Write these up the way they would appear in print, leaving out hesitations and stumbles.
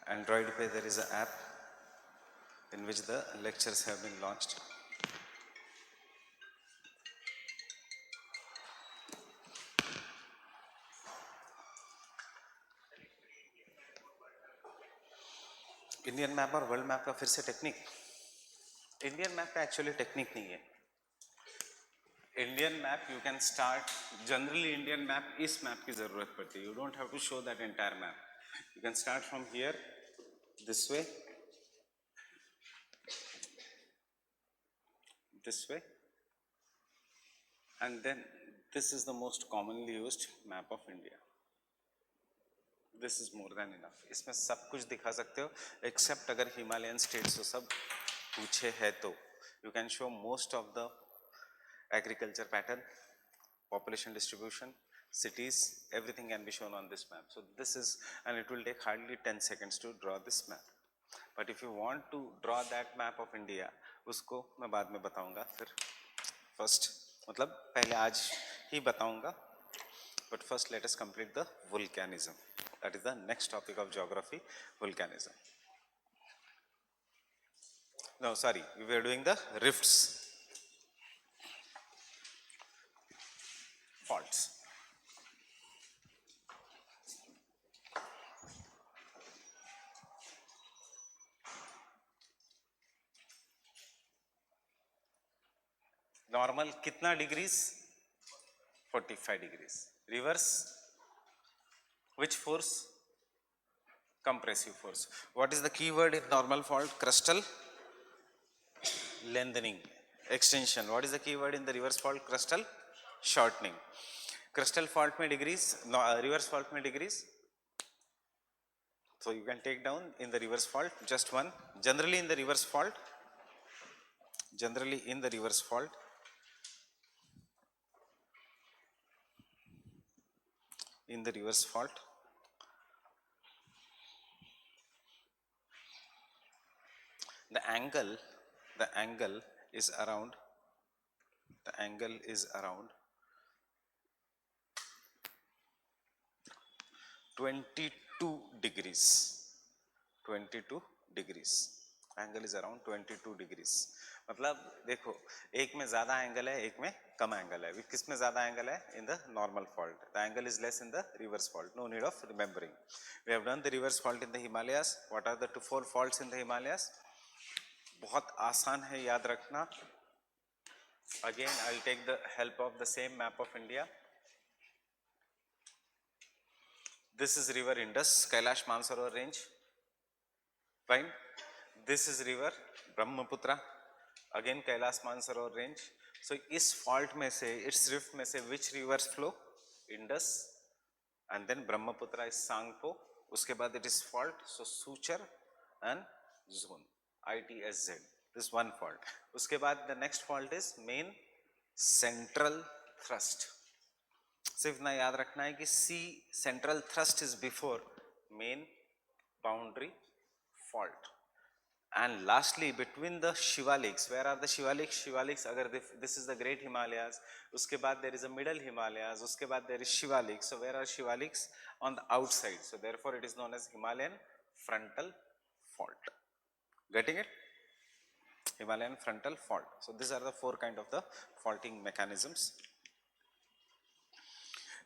Android पे there is an app in which the lectures have been launched. Indian map और world map का फिर से technique. Indian map का actually technique नहीं है. Indian map you can start, generally Indian map इस map की जरूरत पड़ती है. You don't have to show that entire map. You can start from here this way, and then this is the most commonly used map of India. This is more than enough. इसमें सब कुछ दिखा सकते हो except अगर Himalayan states सब पूछे है तो you can show most of the agriculture pattern, population distribution, cities, everything can be shown on this map. So this is, and it will take hardly 10 seconds to draw this map. But if you want to draw that map of India, उसको मैं बाद में बताऊंगा. फिर first मतलब पहले आज ही बताऊंगा. But first let us complete the volcanism. That is the next topic of geography, volcanism. No, sorry, we were doing the rifts, faults. Normal कितना degrees? 45 degrees. Reverse, which force? Compressive force. What is the key word in normal fault? Crustal lengthening, extension. What is the key word in the reverse fault? Crustal shortening. Crustal fault में degrees, no, reverse fault में degrees. So you can take down in the reverse fault just one. Generally in the reverse fault, the angle is around 22 degrees. 22 degrees. Angle is around 22 degrees. मतलब देखो, एक में ज्यादा angle है, एक में कम angle है. किस में ज्यादा एंगल है? In the normal fault. The angle is less in the reverse fault. No need of remembering. We have done the reverse fault in the Himalayas. What are the 4 faults in the Himalayas? बहुत आसान है याद रखना. Again, I'll take the help of the same map of India. This is river Indus, Kailash Mansarovar range. Fine. This is river Brahmaputra, again Kailash Mansarovar range. So इस fault में से, इस rift में से which rivers flow? Indus, and then Brahmaputra is Sangpo. उसके बाद it is fault, so Suchar and Zone, ITSZ. This one fault. उसके बाद the next fault is main central thrust. सिर्फ ना याद रखना है कि C central thrust is before main boundary fault. And lastly, between the Shivaliks, where are the Shivaliks? Shivaliks, agar this is the Great Himalayas, uske baad there is a Middle Himalayas, uske baad there is Shivaliks. So where are Shivaliks? On the outside. So therefore it is known as Himalayan frontal fault. Getting it? Himalayan frontal fault. So these are the 4 kind of the faulting mechanisms.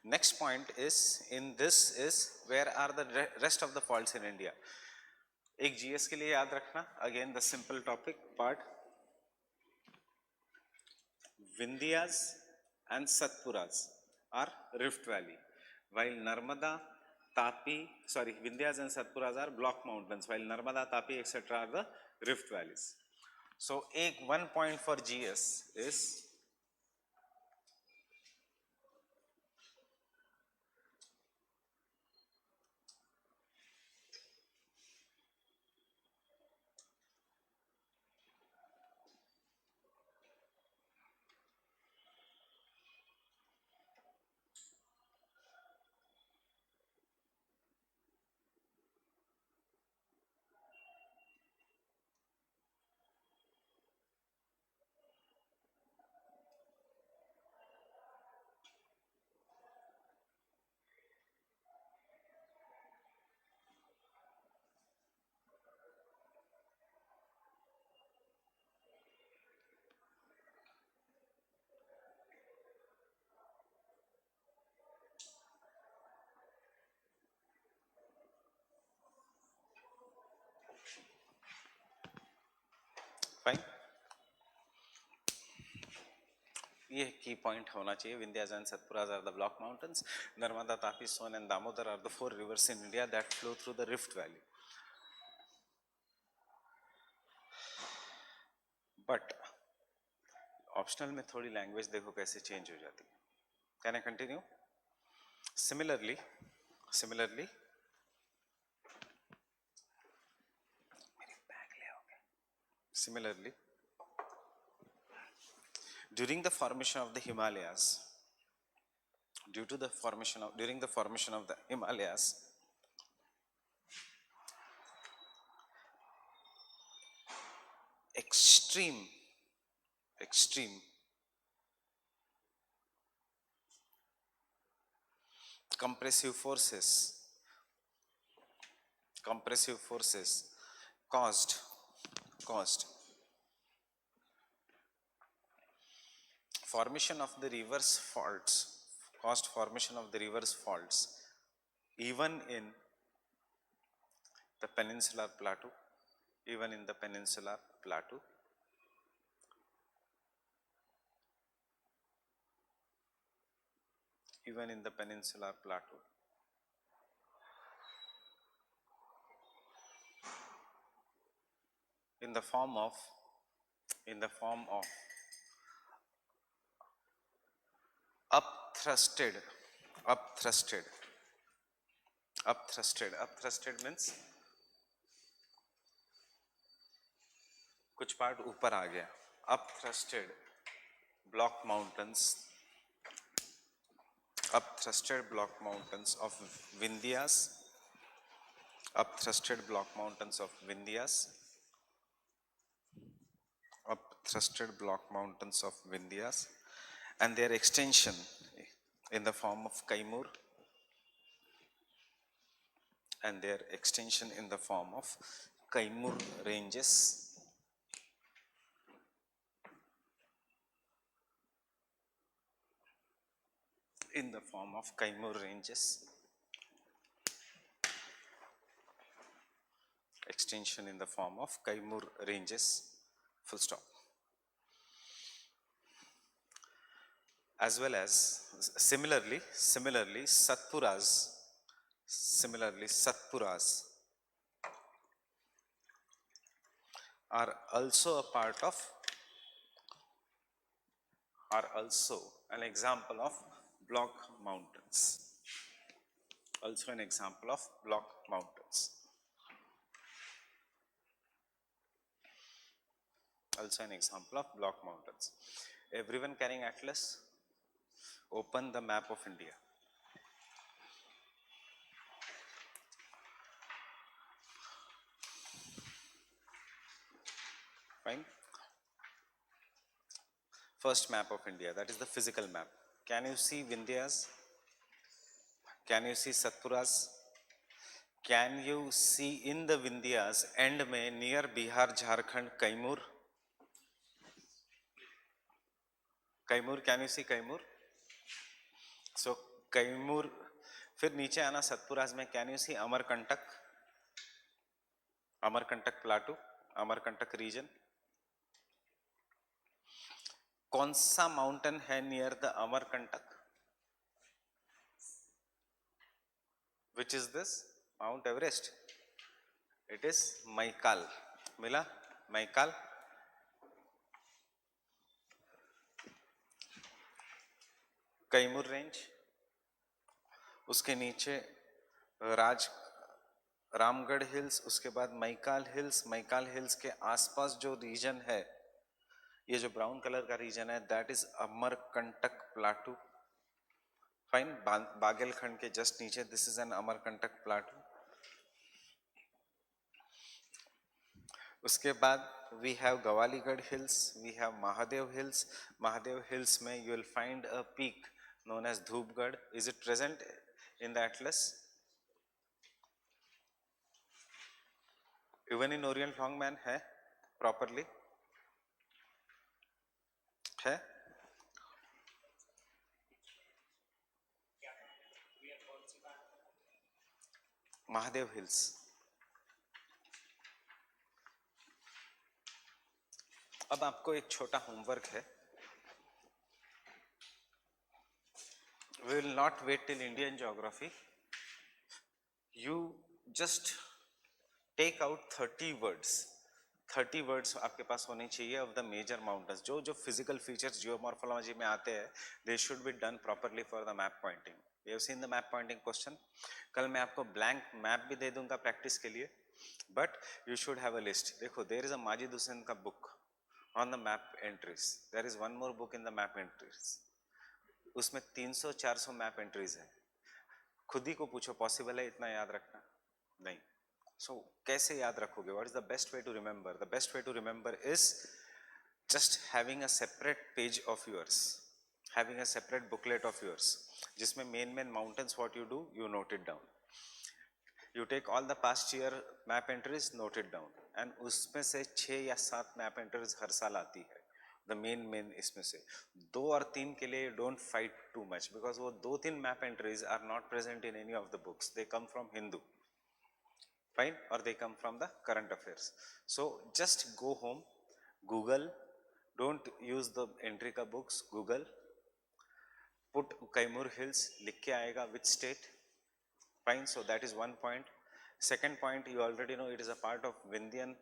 Next point is, in this is, where are the rest of the faults in India? एक GS के लिए याद रखना, again the simple topic part, Vindhyas and Satpuras are rift valley, while Narmada, Tapi, sorry, Vindhyas and Satpuras are block mountains, while Narmada, Tapi, etc. are the rift valleys. So, one point for GS is ये की point होना चाहिए. Vindhyas and Satpuras are the block mountains. Narmada, Tapi, Son and Damodar are the 4 rivers in India that flow through the Rift Valley. But optional में थोड़ी language देखो कैसे change हो जाती है. Can I continue? Similarly, during the formation of the Himalayas, during the formation of the Himalayas, extreme compressive forces caused formation of the reverse faults even in the peninsular plateau, in the form of upthrusted means कुछ part ऊपर आ गया. upthrusted block mountains of Vindhyas, and their extension in the form of Kaimur, ranges. Extension in the form of Kaimur ranges, full stop. As well as similarly Satpuras are also an example of block mountains. Everyone carrying atlas? Open the map of India. Fine. First map of India, that is the physical map. Can you see Vindhyas? Can you see Satpuras? Can you see in the Vindhyas end में near Bihar, Jharkhand, Kaimur? Can you see Kaimur? So Kaimur, फिर नीचे आना सतपुराज में. Can you see Amarkantak plateau, Amarkantak region? कौन सा mountain है near the Amarkantak? Which is this? Mount Everest. It is Maikal. मिला? Maikal. Kaimur range, उसके नीचे रामगढ़ हिल्स, उसके बाद मैकाल हिल्स के आसपास जो रीजन है, ये जो ब्राउन कलर का रीजन है, that is Amarkantak plateau. Fine. Baghelkhand के जस्ट नीचे this is an Amarkantak plateau. उसके बाद we have Gawilgarh hills, we have Mahadeo hills में you will find a peak known as Dhupgarh. Is it present in the atlas? Even in Orient Longman है properly? है? Mahadev hills. अब आपको एक छोटा होमवर्क है. We will not wait till Indian geography. You just take out 30 words. 30 words आपके पास होने चाहिए ऑफ द मेजर माउंटेन्स, जो जो फिजिकल फीचर्स जियोमॉर्फोलॉजी में आते हैं, they should be done properly for the map pointing. We have seen the map pointing question. कल मैं आपको ब्लैंक मैप भी दे दूंगा प्रैक्टिस के लिए, but you should have a list. देखो, there is a Majid Hussain का book on the map entries. There is one more book in the map entries. उसमें 300-400 मैप एंट्रीज है. खुद ही को पूछो, पॉसिबल है इतना याद रखना? नहीं. So, कैसे याद रखोगे? What is the best way to remember? The best way to remember is just having a separate page of yours, having a separate booklet of yours, जिसमें main mountains, what you do, you note it down. You take all the past year map entries, note it down, and उसमें से 6 या 7 map entries हर साल आती है. The main इसमें से 2 और 3 के लिए don't fight too much, because वो 2-3 map entries are not present in any of the books. They come from Hindu. Fine, or they come from the current affairs. So just go home, Google, don't use the entry ka books, Google, put Kaimur Hills, लिख के आएगा which state. Fine, so that is one point. Second point, you already know it is a part of Vindhyan.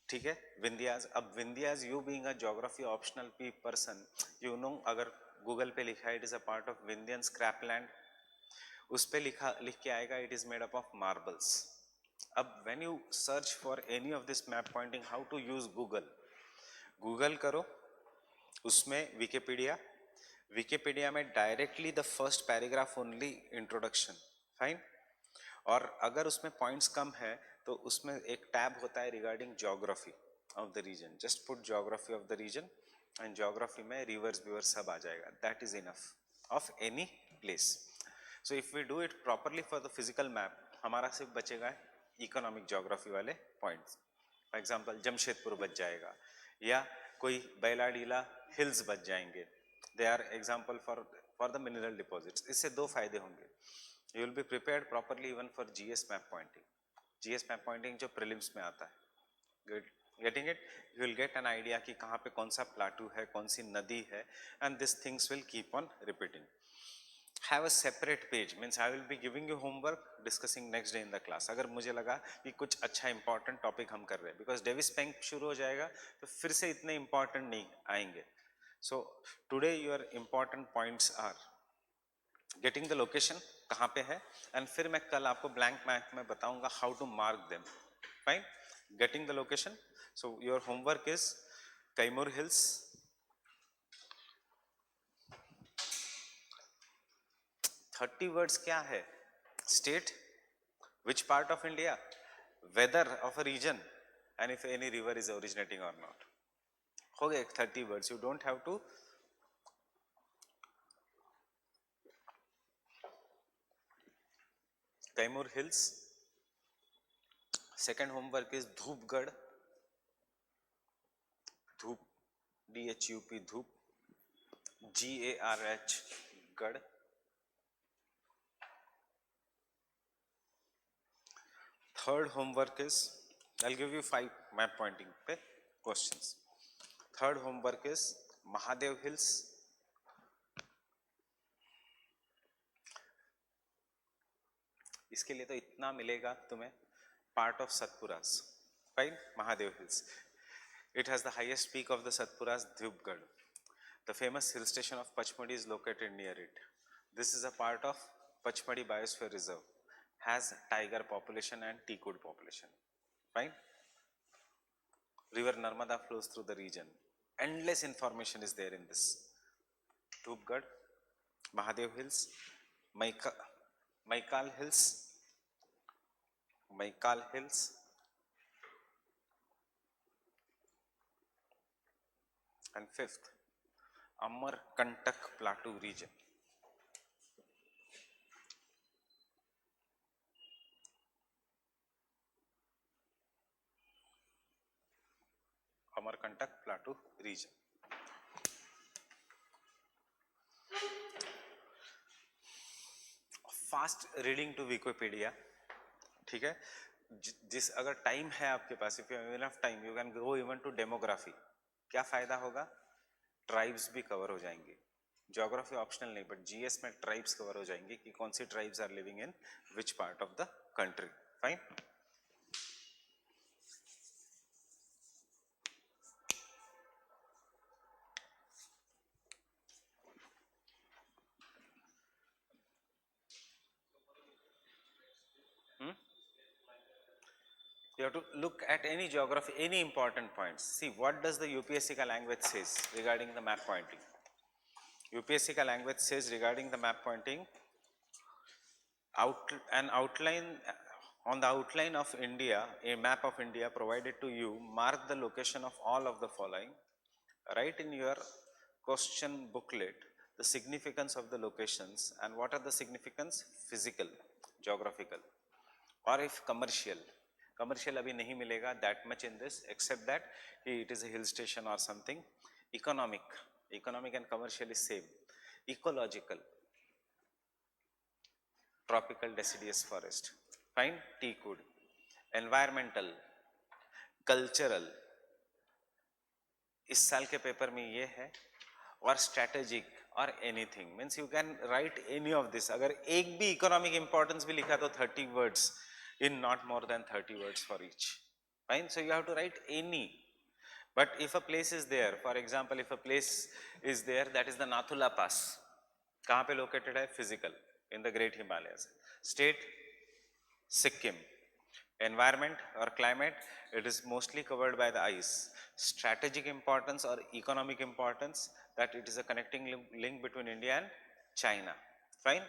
ठीक है, विंध्याज. अब Vindhyas, you being a geography optional person, you know, अगर Google पे लिखा है it is a part of Vindhyan scrapland, उस पे लिख के आएगा it is made up of marbles. अब when you search for any of this map pointing, how to use Google. Google करो, उसमें विकिपीडिया. विकिपीडिया में directly the first paragraph only introduction. Fine. और अगर उसमें पॉइंट्स कम है तो उसमें एक टैब होता है regarding geography of the region. Just put geography of the region, and geography में रिवर्स व्यूअर्स सब आ जाएगा. That is enough of any place. So if we do it properly for the physical map, हमारा सिर्फ बचेगा economic geography वाले points. For example Jamshedpur बच जाएगा, या कोई बैलाडीला हिल्स बच जाएंगे. They are example for the mineral deposits. इससे 2 फायदे होंगे. You will be prepared properly even for GS map pointing. GS map pointing जो प्रीलिम्स में आता है. Good, getting it. You will get an idea कि कहाँ पे कौन सा प्लाटू है, कौन सी नदी है, and this things will keep on repeating. Have a separate page, means I will be giving you homework, discussing next day in the class. अगर मुझे लगा कि कुछ अच्छा important topic हम कर रहे हैं, because Davis Bank शुरू हो जाएगा तो फिर से इतने important नहीं आएंगे. So today your important points are getting the location, कहाँ पे है, and फिर मैं कल आपको blank map में बताऊंगा how to mark them. Fine, getting the location. So your homework is Kaimur Hills. 30 words क्या है? State, which part of India, whether of a region, and if any river is originating or not. हो गए 30 words. You don't have to Kaimur hills. Second homework is Dhupgarh. Dhup, DHUP, धूप, GARH, गढ़. Third homework is, I'll give you 5 map pointing पे questions. Third homework is Mahadev Hills. इसके लिए तो इतना मिलेगा तुम्हें. Part of Satpuras. Fine, Mahadev Hills. It has the highest peak of the Satpuras, Dhupgarh. The famous hill station of Pachmadi is located near it. This is a part of Pachmadi Biosphere Reserve. Has tiger population and teakwood population. Fine. River Narmada flows through the region. Endless information is there in this. Dhupgarh, Mahadev Hills, Maikal Hills, and fifth, Amarkantak Plateau region. Amarkantak Plateau region. Fast reading to Wikipedia. ठीक है, जिस अगर time है आपके पास, if you have enough time, you can go even to demography. क्या फायदा होगा? ट्राइब्स भी कवर हो जाएंगे. ज्योग्राफी ऑप्शनल नहीं, बट जीएस में ट्राइब्स कवर हो जाएंगे कि कौन सी tribes are living in which part of the country. Fine. You have to look at any geography, any important points. See, what does the UPSC ka language says regarding the map pointing? UPSC ka language says regarding the map pointing, an outline on the outline of India, a map of India provided to you, mark the location of all of the following. Write in your question booklet the significance of the locations, and what are the significance? Physical, geographical, or if commercial. Commercial abhi nahi milega that much in this, except that it is a hill station or something. Economic, economic and commercial is same. Ecological, tropical deciduous forest. Fine, teak wood. Environmental, cultural, इस साल के paper में ये है. और strategic और anything, means you can write any of this. अगर एक भी इकोनॉमिक इंपॉर्टेंस भी लिखा तो 30 words, in not more than 30 words for each. Fine, so you have to write any. But if a place is there, for example, if a place is there that is the Nathula Pass, kahan pe located hai? Physical, in the Great Himalayas. State, Sikkim. Environment or climate, it is mostly covered by the ice. Strategic importance or economic importance, that it is a connecting link between India and China. Fine.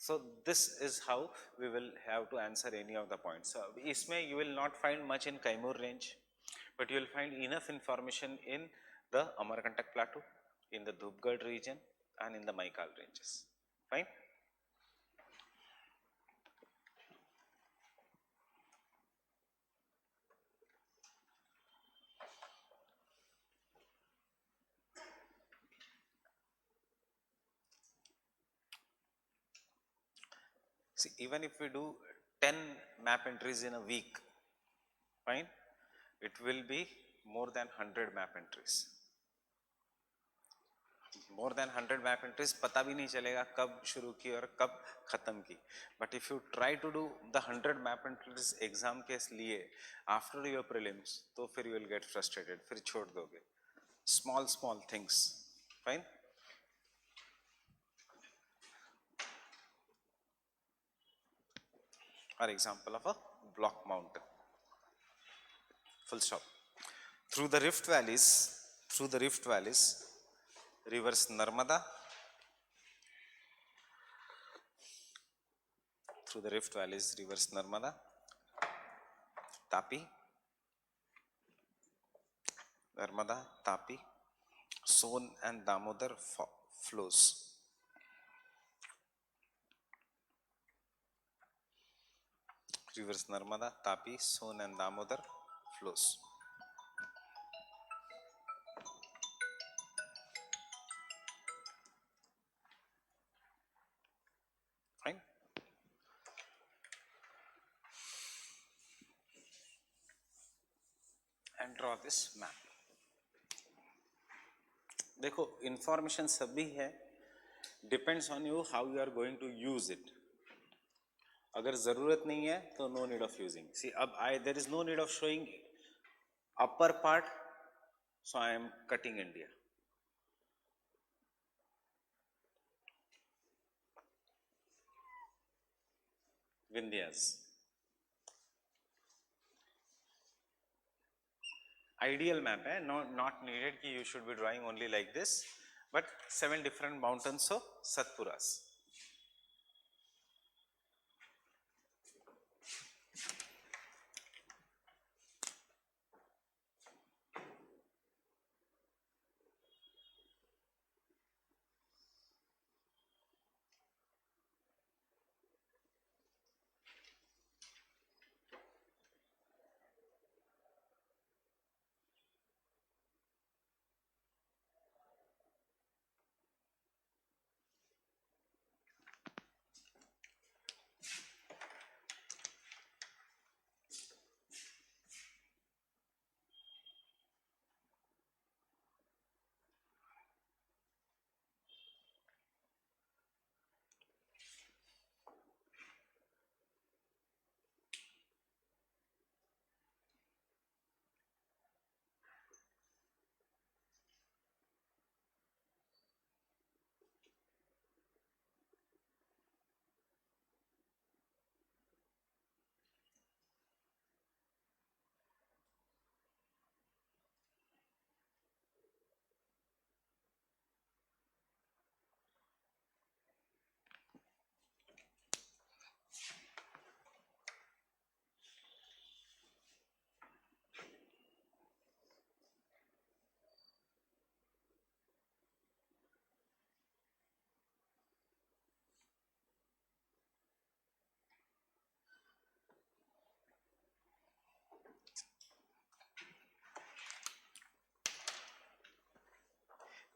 So this is how we will have to answer any of the points. So isme you will not find much in Kaimur range, but you will find enough information in the Amarkantak plateau, in the Dhupgarh region, and in the Maikal ranges. Fine. See, even if we do 10 map entries in a week, fine, it will be more than 100 map entries. More than 100 map entries, पता भी नहीं चलेगा कब शुरू की और कब खत्म की. But if you try to do the 100 map entries exam के लिए after your prelims, तो फिर you will get frustrated, फिर छोड़ दोगे. Small things, fine. Or example of a block mountain. Full stop. Through the rift valleys, rivers Narmada, Tapi, Son and Damodar flows. Rivers Narmada, Tapi, Son and Damodar flows. Fine. And draw this map. देखो information सभी है, depends on you how you are going to use it. अगर जरूरत नहीं है तो no need of using. See अब there is no need of showing upper part, so I am cutting India. Vindhyas. Ideal map है, not needed कि you should be drawing only like this, but 7 different mountains of Satpuras.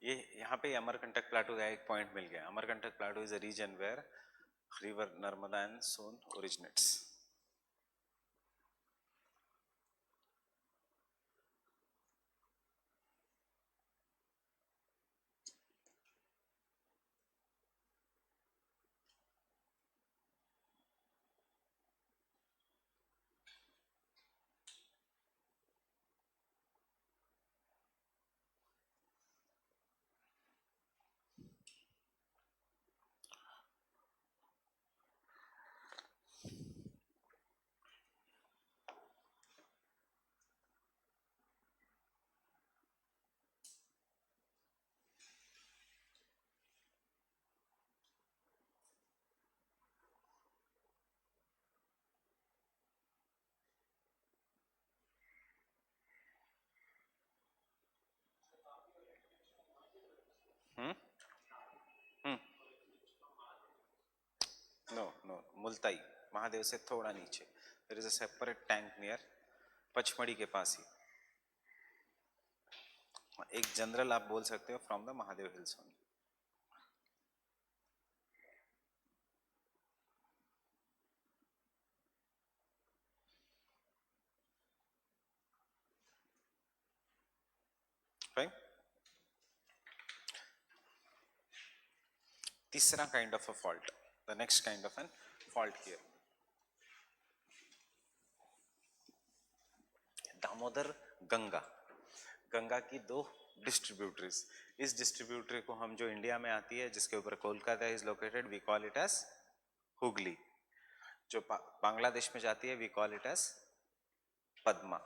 ये यहाँ पे Amarkantak plateau का एक point मिल गया. Amarkantak plateau is a region where river Narmada and Son originates. Hmm? Hmm. No, no. Multai Mahadev से थोड़ा नीचे. There is a separate tank near Pachmarhi के पास ही. एक जनरल आप बोल सकते हो from the Mahadev hills. Fine. तीसरा kind of a fault. The next kind of an fault here. Damodar Ganga. Ganga की दो डिस्ट्रीब्यूटरीज. इस डिस्ट्रीब्यूटरी को हम जो इंडिया में आती है जिसके ऊपर Kolkata is located we call it as Hooghly. जो बांग्लादेश में जाती है we call it as Padma.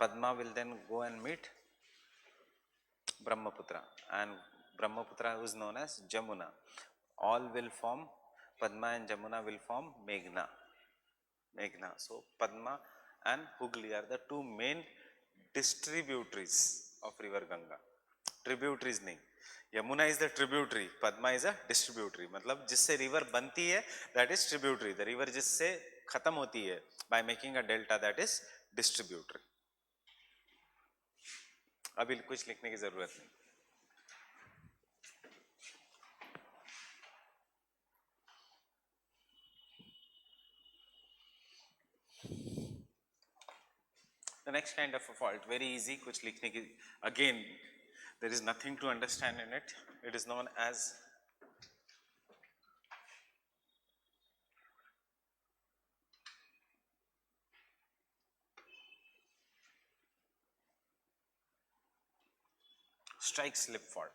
Padma will then go and meet Brahmaputra and Brahmaputra is known as Jamuna. All will form Padma and Jamuna will form Meghna. Meghna. So Padma and Hooghly are the two main distributaries of river Ganga. Tributaries नहीं. Yamuna is the tributary, Padma is a distributary. मतलब जिससे river बनती है that is tributary. The river जिससे खत्म होती है by making a delta that is distributary. अभी कुछ लिखने की जरूरत नहीं. The next kind of a fault, very easy, कुछ लिखने की, again there is nothing to understand in it. It is known as strike slip fault.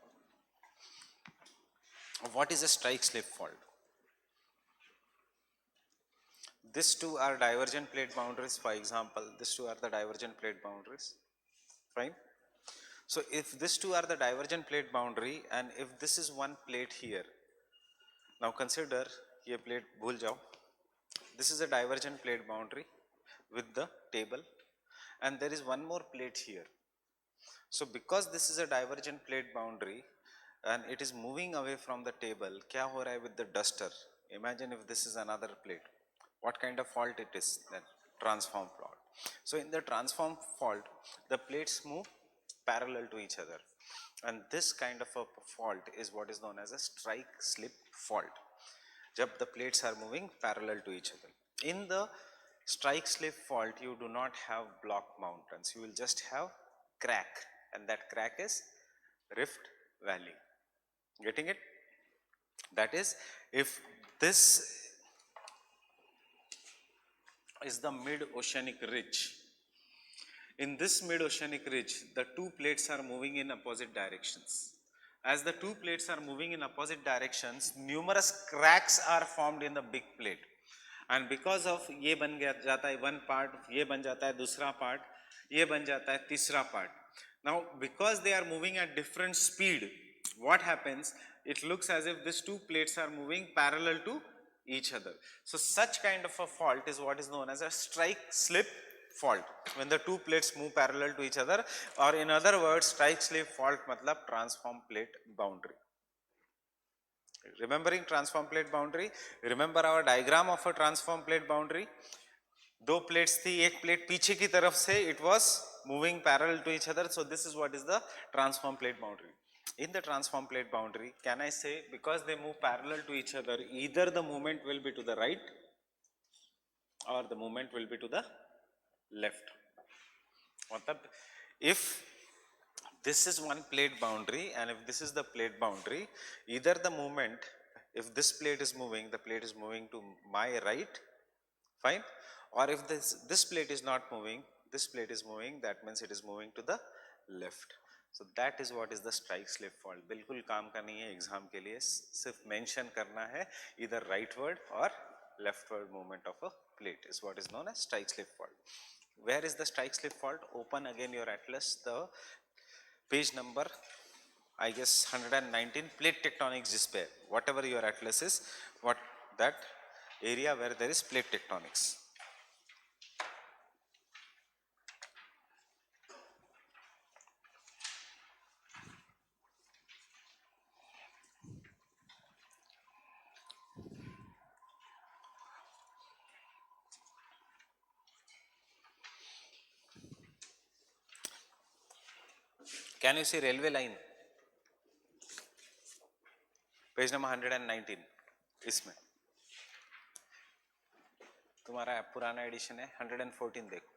What is a strike slip fault? These two are divergent plate boundaries. For example, these two are the divergent plate boundaries. Fine. So if these two are the divergent plate boundary and if this is one plate here, now consider ये plate भूल जाओ. This is a divergent plate boundary with the table and there is one more plate here. So because this is a divergent plate boundary and it is moving away from the table, क्या हो रहा है with the duster? Imagine if this is another plate. What kind of fault it is then? Transform fault. So in the transform fault, the plates move parallel to each other. And this kind of a fault is what is known as a strike slip fault. जब the plates are moving parallel to each other. In the strike slip fault, you do not have block mountains. You will just have crack, and that crack is Rift Valley. Getting it? That is, if this is the mid-oceanic ridge. In this mid-oceanic ridge, the two plates are moving in opposite directions. As the two plates are moving in opposite directions, numerous cracks are formed in the big plate. And because of ये बन गया जाता है one part, ये बन जाता है दूसरा part, ये बन जाता है तीसरा part. Now, because they are moving at different speed, what happens? It looks as if these two plates are moving parallel to each other. So such kind of a fault is what is known as a strike slip fault, when the two plates move parallel to each other, or in other words, strike slip fault matlab transform plate boundary. Remembering transform plate boundary, remember our diagram of a transform plate boundary. दो plates थी, एक plate पीछे की तरफ से it was moving parallel to each other. So this is what is the transform plate boundary. In the transform plate boundary, can I say because they move parallel to each other, either the movement will be to the right or the movement will be to the left. मतलब if this is one plate boundary and if this is the plate boundary, either the movement, if this plate is moving, the plate is moving to my right, fine, or if this plate is not moving, this plate is moving, that means it is moving to the left. So that is what is the strike slip fault. बिल्कुल काम का नहीं है exam के लिए, सिर्फ mention करना है either rightward or leftward movement of a plate is what is known as strike slip fault. Where is the strike slip fault? Open again your atlas, the page number I guess 119, plate tectonics जिसपे whatever your atlas is, what that area where there is plate tectonics. Can you see railway line? Page number 119, इसमें तुम्हारा पुराना addition है 114, देखो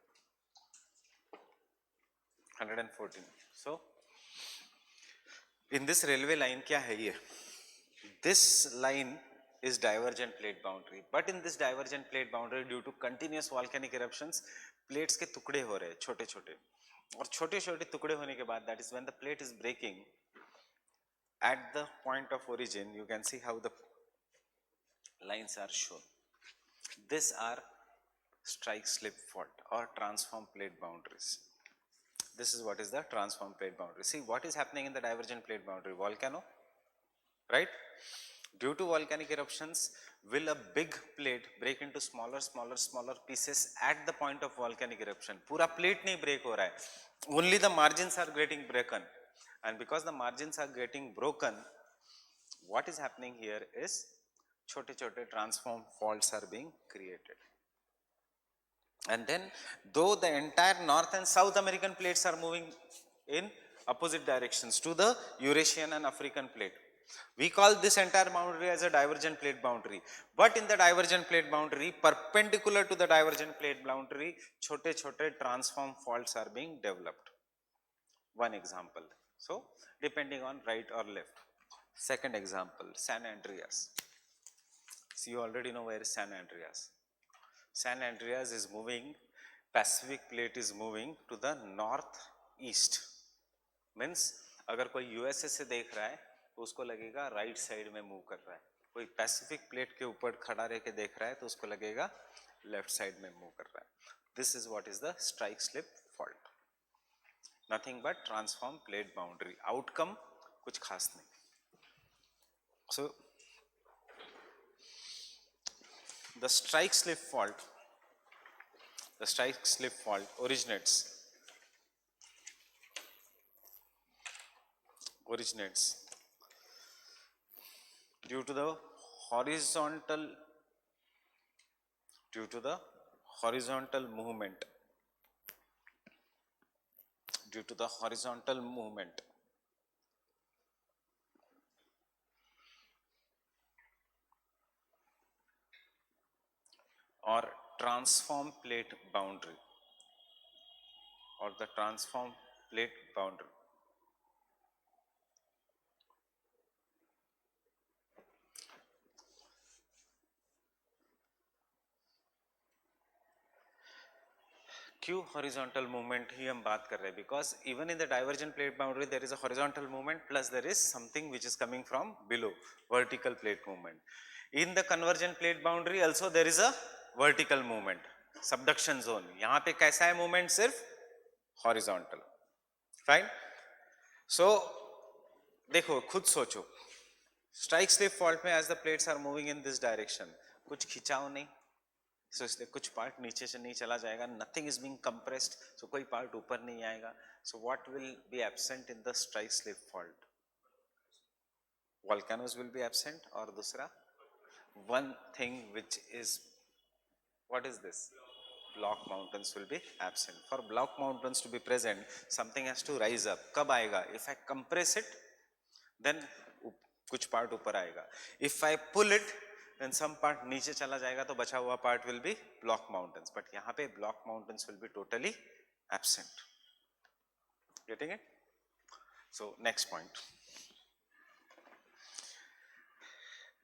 114. So in this railway line क्या है ये? This line is divergent plate boundary, but in this divergent plate boundary due to continuous volcanic eruptions, plates के टुकड़े हो रहे हैं छोटे छोटे, और छोटे छोटे टुकड़े होने के बाद that is when the plate is breaking at the point of origin, you can see how the lines are shown. These are strike slip fault or transform plate boundaries. This is what is the transform plate boundary. See what is happening in the divergent plate boundary? Volcano, right? Due to volcanic eruptions, will a big plate break into smaller pieces at the point of volcanic eruption? पूरा plate नहीं break हो रहा है, only the margins are getting broken, and because the margins are getting broken, what is happening here is छोटे छोटे transform faults are being created. And then though the entire North and South American plates are moving in opposite directions to the Eurasian and African plate, we call this entire boundary as a divergent plate boundary. But in the divergent plate boundary, perpendicular to the divergent plate boundary, छोटे छोटे transform faults are being developed. One example. So depending on right or left. Second example, San Andreas. So you already know where is San Andreas. San Andreas is moving, Pacific plate is moving to the northeast. Means अगर कोई USA से देख रहा है तो उसको लगेगा right side में मूव कर रहा है, कोई पैसिफिक प्लेट के ऊपर खड़ा रह के देख रहा है तो उसको लगेगा लेफ्ट साइड में मूव कर रहा है. This is what is the strike slip fault. Nothing but transform plate boundary. Outcome कुछ खास नहीं. सो the strike slip fault originates due to the horizontal movement or transform plate boundary or the transform plate boundary. क्यों horizontal movement ही हम बात कर रहे हैं? Because even in the divergent plate boundary there is a horizontal movement plus there is something which is coming from below, vertical plate movement. In the convergent plate boundary also there is a vertical movement, subduction zone. यहां पे कैसा है movement? सिर्फ horizontal. Fine. सो देखो, खुद सोचो, strike slip fault में as the plates are moving in this direction, कुछ खिंचाव नहीं. सो इसलिए कुछ पार्ट नीचे से नहीं चला जाएगा, नथिंग इज बीइंग कंप्रेस्ड, सो कोई पार्ट ऊपर नहीं आएगा. So what will be absent in the strike slip fault? Volcanoes will be absent, और दूसरा one thing which is, what is this? block mountains will be absent. For block mountains to be present, something has to rise up. कब आएगा? If I compress it, then कुछ part ऊपर आएगा. If I pull it, then some part नीचे चला जाएगा, तो बचा हुआ part will be block mountains. But यहाँ पे block mountains will be totally absent. Getting it? So next point.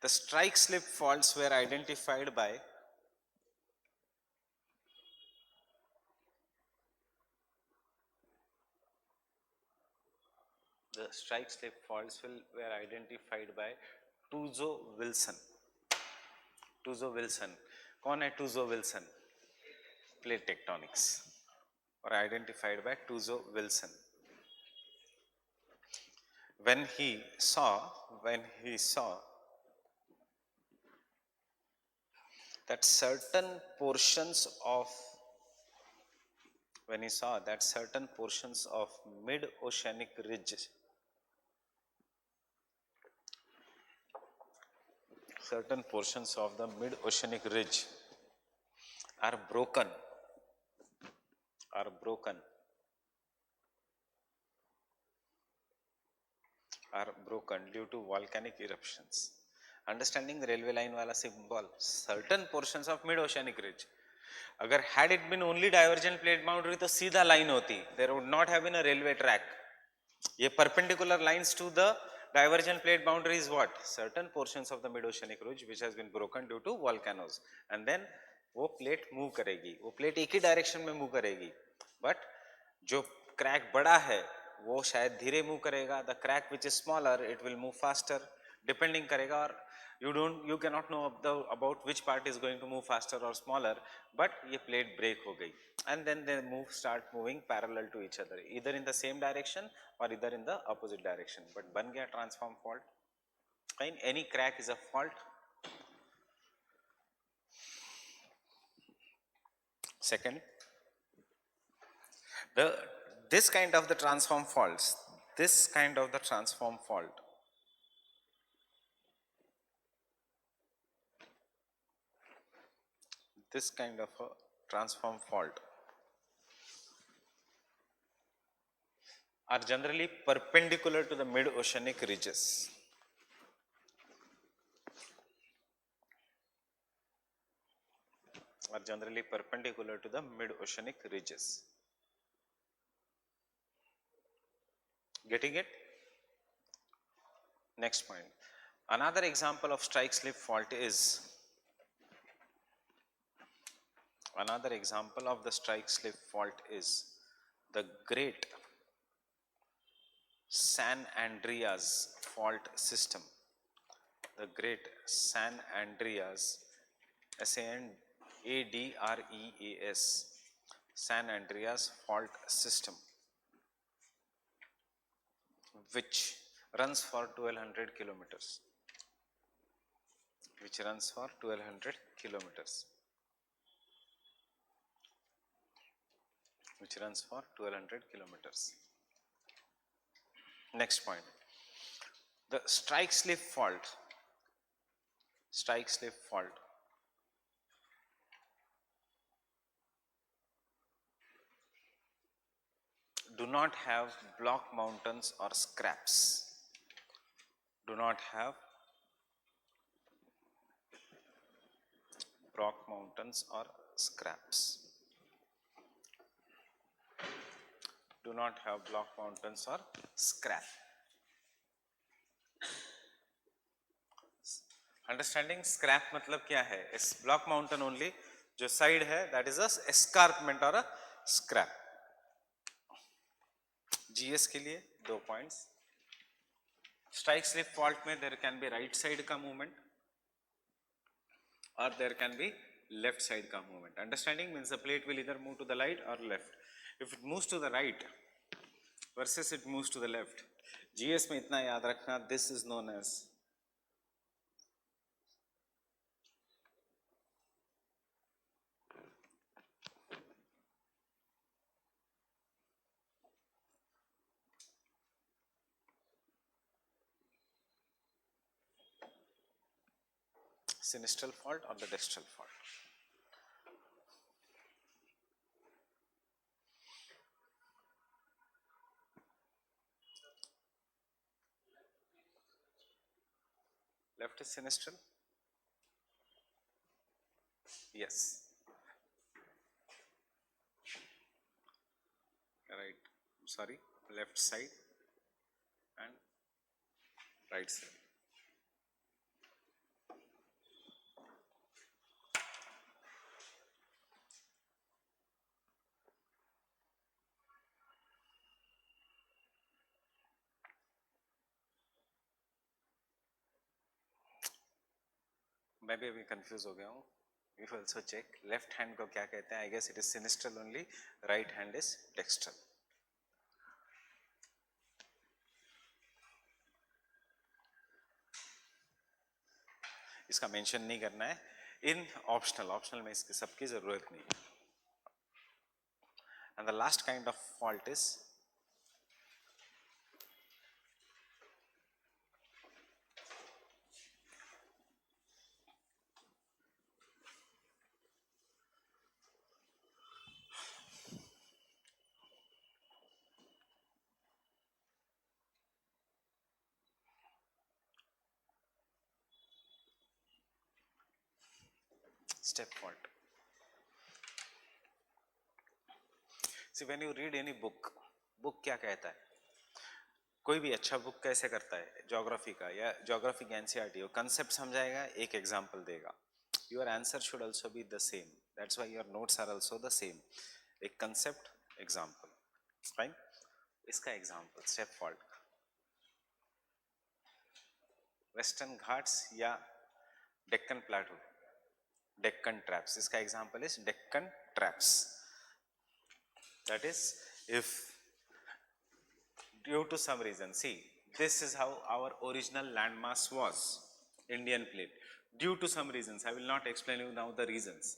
The strike slip faults were identified by were identified by Tuzo Wilson. Tuzo Wilson. कौन है Tuzo Wilson? Plate tectonics. Were identified by Tuzo Wilson. When he saw that certain portions of mid-oceanic ridge are broken due to volcanic eruptions. Understanding the railway line wala symbol, certain portions of mid-oceanic ridge. अगर had it been only divergent plate boundary तो सीधा line होती, there would not have been a railway track. ये perpendicular lines to the divergent plate boundary is what? Certain portions of the mid-oceanic ridge which has been broken due to volcanoes, and then वो plate move करेगी, वो plate एक ही direction में move करेगी, but जो crack बड़ा है वो शायद धीरे move करेगा, the crack which is smaller it will move faster, depending करेगा, और you cannot know about which part is going to move faster or smaller, but ये plate break हो गई, and then they start moving parallel to each other, either in the same direction or either in the opposite direction, but बन गया transform fault. Fine, any crack is a fault. Second, this kind of the transform fault, this kind of a transform fault are generally perpendicular to the mid-oceanic ridges. Getting it? Next point. Another example of strike slip fault is the Great San Andreas fault system. The Great San Andreas, SANADREAS, San Andreas fault system, which runs for 1200 kilometers. Next point. The strike slip fault do not have block mountains or scraps. Do not have block mountains or scraps. Do not have block mountains or scrap. Understanding scrap मतलब क्या है? इस block mountain only जो side है that is a escarpment or a scrap. GS के लिए 2 points. Strike slip fault में there can be right side का movement or there can be left side का movement. Understanding means the plate will either move to the right or left. If it moves to the right versus it moves to the left, GS में इतना याद रखना, this is known as sinistral fault or the distral fault. Left is sinistral. Yes. Right. Sorry. Left side and right side. मैं भी अभी confuse हो गया हूँ. You also check left hand को क्या कहते हैं? I guess it is sinistral only. Right hand is dextral. इसका मेंशन नहीं करना है. इन ऑप्शनल में इसकी सबकी जरूरत नहीं है. And the last kind of fault is step fault. See, when you read any book क्या कहता है? कोई भी अच्छा बुक कैसे करता है? ज्योग्राफी का या ज्योग्राफी की एनसीईआरटी, वो कंसेप्ट समझाएगा, एक एग्जांपल देगा. Your answer should also be the same. That's why your notes are also the same. एक कंसेप्ट, एग्जांपल. फाइन. इसका example step fault, western Ghats या डेक्कन प्लेटू, डेक्कन ट्रैप्स. इसका example is Deccan traps. That is, if due to some reason, see, this is how our original landmass was, Indian plate. Due to some reasons, I will not explain you now the reasons.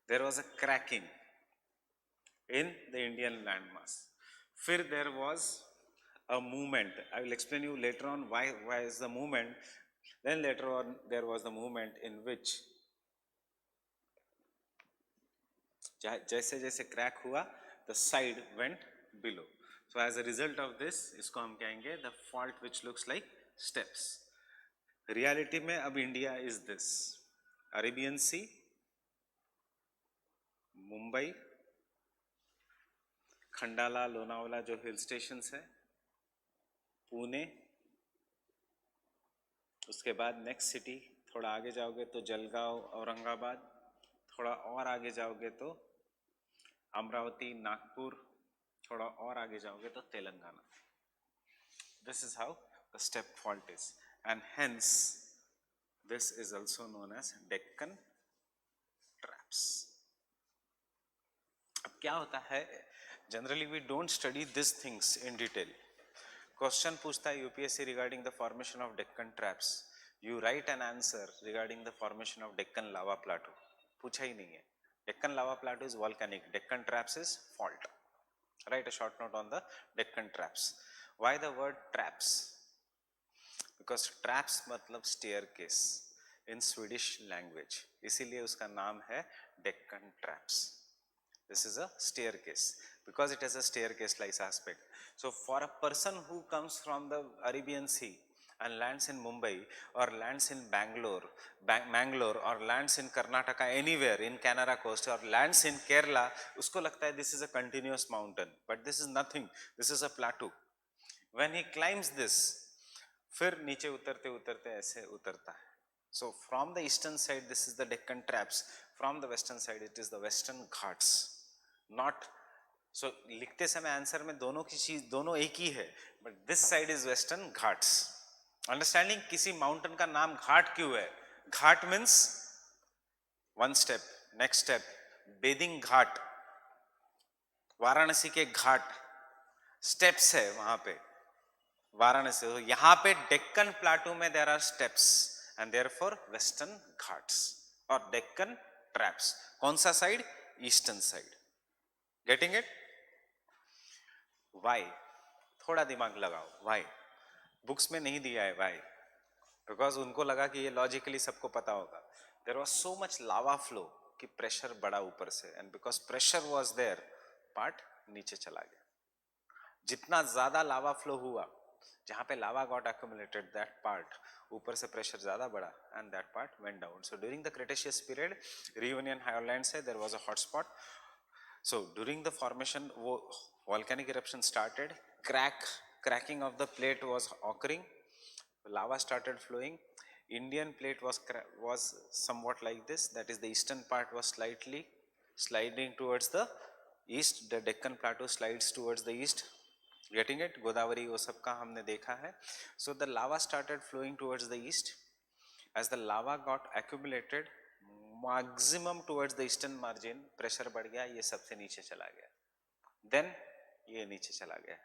There was a cracking in the Indian landmass. फिर there was a movement. I will explain you later on why is the movement. Then later on there was the movement in which जैसे जैसे crack हुआ, the side went below. So as a result of this, इसको हम कहेंगे the fault which looks like steps. Reality में अब India is this: Arabian Sea, Mumbai, Khandala, Lonavala जो hill stations है, पुणे, उसके बाद नेक्स्ट सिटी, थोड़ा आगे जाओगे तो जलगांव, औरंगाबाद, थोड़ा और आगे जाओगे तो अमरावती, नागपुर, थोड़ा और आगे जाओगे तो Telangana. This is how the step fault is, and hence this is also known as Deccan traps. अब क्या होता है? Generally we don't study these things in detail. Question पूछता है UPSC regarding the formation of Deccan traps. You write an answer regarding the formation of Deccan lava plateau. पूछा ही नहीं है. Deccan lava plateau is volcanic. Deccan traps is fault. Write a short note on the Deccan traps. Why the word traps? Because traps मतलब staircase in Swedish language. इसीलिए उसका नाम है Deccan traps. This is a staircase because it has a staircase-like aspect. So for a person who comes from the Arabian Sea and lands in Mumbai or lands in Bangalore or lands in Karnataka, anywhere in Canara coast or lands in Kerala, उसको लगता है this is a continuous mountain, but this is nothing. This is a plateau. When he climbs this, फिर नीचे उतरते उतरते ऐसे उतरता है. So from the eastern side, this is the Deccan traps. From the western side, it is the Western Ghats. Not so. लिखते समय answer में दोनों की चीज दोनों एक ही है, but this side is Western Ghats. Understanding किसी माउंटेन का नाम घाट क्यों है? Ghat means one step, next step, bathing ghat, Varanasi के घाट, स्टेप्स है वहां पे वाराणसी. तो यहाँ पे डेक्कन प्लाटू में there are steps and therefore western Ghats और डेक्कन ट्रैप्स. कौन सा साइड? Eastern side. Getting it? Why? थोड़ा दिमाग लगाओ. वाई? बुक्स में नहीं दिया है वाई, बिकॉज उनको लगा कि ये लॉजिकली सबको पता होगा. There was so much lava flow कि प्रेशर बढ़ा ऊपर से, and because pressure was there, part नीचे चला गया. जितना ज्यादा लावा फ्लो हुआ जहाँ पे लावा गॉट accumulated, that part ऊपर से प्रेशर ज्यादा बढ़ा and that part went down. So during the Cretaceous period, Reunion Highlands से there was a hot spot. So during the formation, वो volcanic eruption started, cracking of the plate was occurring, lava started flowing. Indian plate was somewhat like this, that is the eastern part was slightly sliding towards the east, the Deccan Plateau slides towards the east. Getting it? Godavari वो सब का हमने देखा है. So the lava started flowing towards the east. As the lava got accumulated, maximum towards the eastern margin, pressure बढ़ गया, ये सबसे नीचे चला गया. Then ये नीचे चला गया,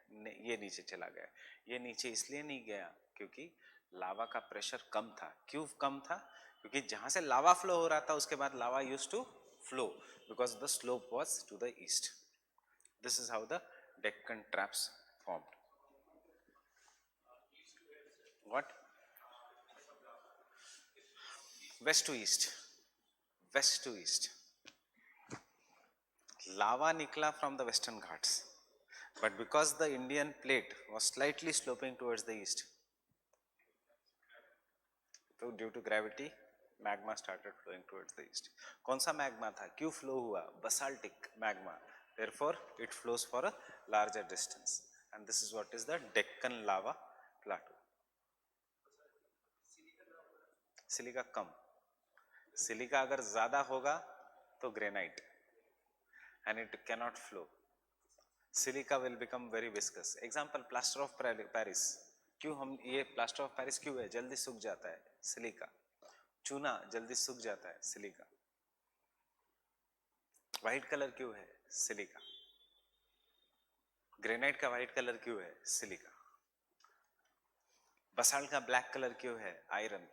ये नीचे चला गया. ये नीचे इसलिए नहीं गया क्योंकि लावा का प्रेशर कम था. क्यों कम था? क्योंकि जहां से लावा फ्लो हो रहा था उसके बाद lava used to flow because the slope was to the east. This is how the Deccan traps formed. What? West to east. West to east. Lava nikla from the Western Ghats, but because the Indian plate was slightly sloping towards the east, so due to gravity, magma started flowing towards the east. कौन सा magma था? क्यों flow हुआ? Basaltic magma. Therefore, it flows for a larger distance. And this is what is the Deccan lava plateau. Silica come. Silica अगर ज़्यादा होगा तो granite, and it cannot flow. Silica will become very viscous. Example, plaster of Paris. क्यों हम ये plaster of Paris क्यों है? जल्दी सूख जाता है सिलिका. चूना जल्दी सूख जाता है सिलिका. व्हाइट कलर क्यों है? सिलिका. ग्रेनाइट का व्हाइट कलर क्यों है? सिलिका. बसाल्ट का ब्लैक कलर क्यों है? आयरन.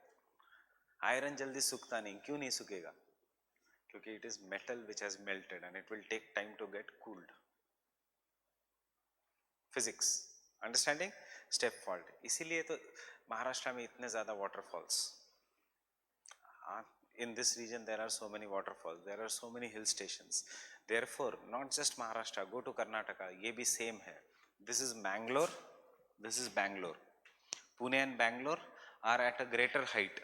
आयरन जल्दी सूखता नहीं. क्यों नहीं सूखेगा? क्योंकि it is metal which has melted and it will take time to get cooled. Physics. Understanding? Step fault. इसीलिए तो महाराष्ट्र में इतने ज्यादा waterfalls. In this region there are so many waterfalls, there are so many hill stations. Therefore, not just Maharashtra, go to Karnataka, ये भी same है. This is Bangalore, this is Bangalore. Pune and Bangalore are at a greater height.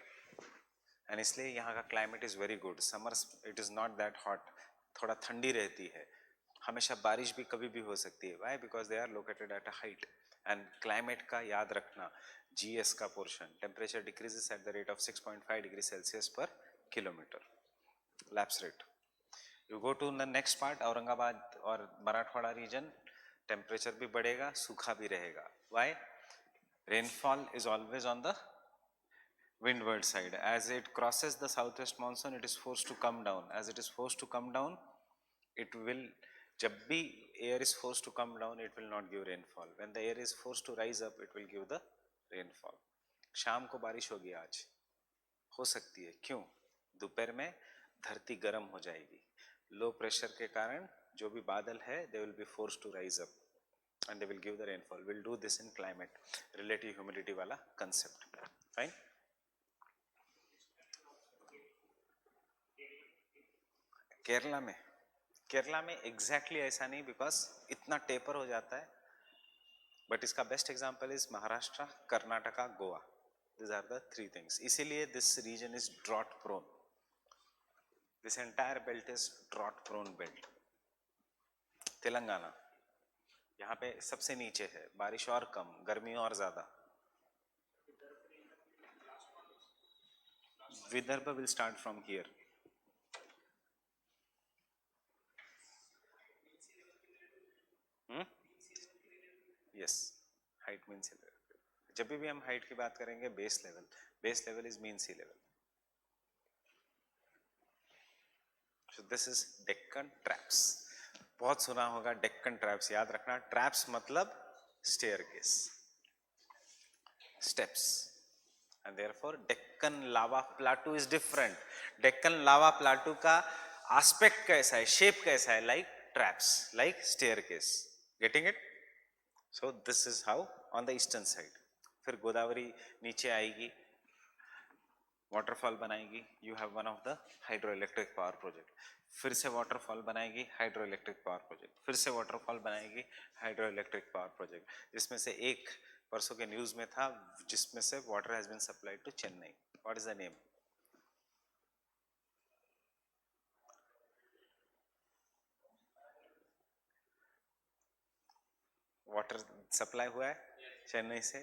And इसलिए यहाँ का climate is very good. Summers it is not that hot. थोड़ा ठंडी रहती है. हमेशा बारिश भी कभी भी हो सकती है. Why? Because they are located at a height. And climate का याद रखना, GS का portion, temperature decreases at the rate of 6.5 degrees Celsius per kilometer. Lapse rate. You go to the next part, Aurangabad और मराठवाड़ा region, temperature भी बढ़ेगा, सूखा भी रहेगा. Why? Rainfall is always on the windward side. As it crosses the southwest monsoon, it is forced to come down. As it is forced to come down, it will, जब भी air is forced to come down, it will not give rainfall. When the air is forced to rise up, it will give the rainfall. शाम को बारिश होगी आज, हो सकती है. क्यों? दोपहर में धरती गर्म हो जाएगी. लो प्रेशर के कारण जो भी बादल है, they will be forced to rise up and they will give the rainfall. We'll do this in climate, relative humidity वाला concept. Fine? केरला में एग्जैक्टली ऐसा नहीं, बिकॉज इतना टेपर हो जाता है. बट इसका best example is Maharashtra, Karnataka, Goa. This are the three things. इसीलिए this region is drought prone. This entire belt is drought prone belt. Telangana यहाँ पे सबसे नीचे है, बारिश और कम, गर्मी और ज्यादा. Vidarbha will start from here. Yes, height mean sea level. जब भी हम हाइट की बात करेंगे, base level is mean sea level. So this is Deccan traps. बहुत सुना होगा डेक्कन ट्रैप्स. याद रखना, ट्रैप्स मतलब staircase, steps. and therefore Deccan lava plateau is different. Deccan lava plateau का aspect कैसा है, shape कैसा है? like traps, like staircase. Getting it? So this is how on the eastern side. फिर गोदावरी नीचे आएगी, waterfall बनाएगी. You have one of the hydroelectric power project. फिर से waterfall बनाएगी, hydroelectric power project. फिर से waterfall बनाएगी, hydroelectric power project. जिसमें से एक परसों के न्यूज में था, जिसमें से water has been supplied to Chennai. What is the name? Water supply हुआ है चेन्नई से.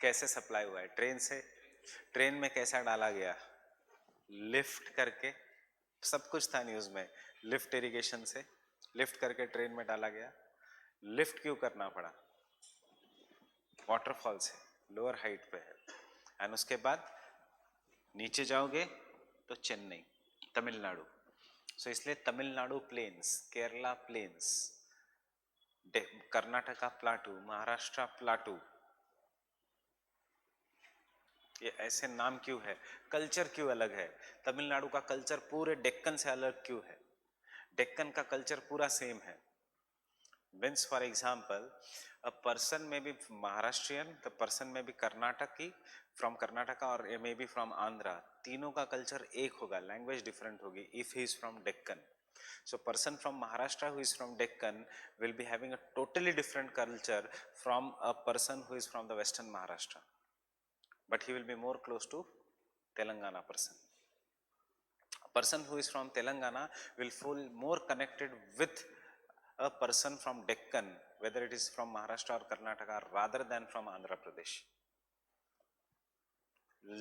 कैसे सप्लाई हुआ है? ट्रेन से. ट्रेन में कैसा डाला गया? लिफ्ट करके. सब कुछ था न्यूज में. लिफ्ट इरिगेशन से लिफ्ट करके ट्रेन में डाला गया. लिफ्ट क्यों करना पड़ा? वाटरफॉल से, लोअर हाइट पे है. एंड उसके बाद नीचे जाओगे तो चेन्नई, तमिलनाडु. सो इसलिए Tamil Nadu plains, Kerala plains, Karnataka plateau, Maharashtra plateau, ये ऐसे नाम क्यों है? कल्चर क्यों अलग है? तमिलनाडु का कल्चर पूरे डेक्कन से अलग क्यों है? डेक्कन का कल्चर पूरा सेम है. Means for example, a person may be Maharashtrian, the person may be Karnataki, from Karnataka or maybe from Andhra. तीनों का कल्चर एक होगा, लैंग्वेज डिफरेंट होगी if he is from Deccan. So person from Maharashtra who is from Deccan will be having a totally different culture from a person who is from the Western Maharashtra. But he will be more close to Telangana person. A person who is from Telangana will feel more connected with a person from Deccan, whether it is from Maharashtra or Karnataka, rather than from Andhra Pradesh.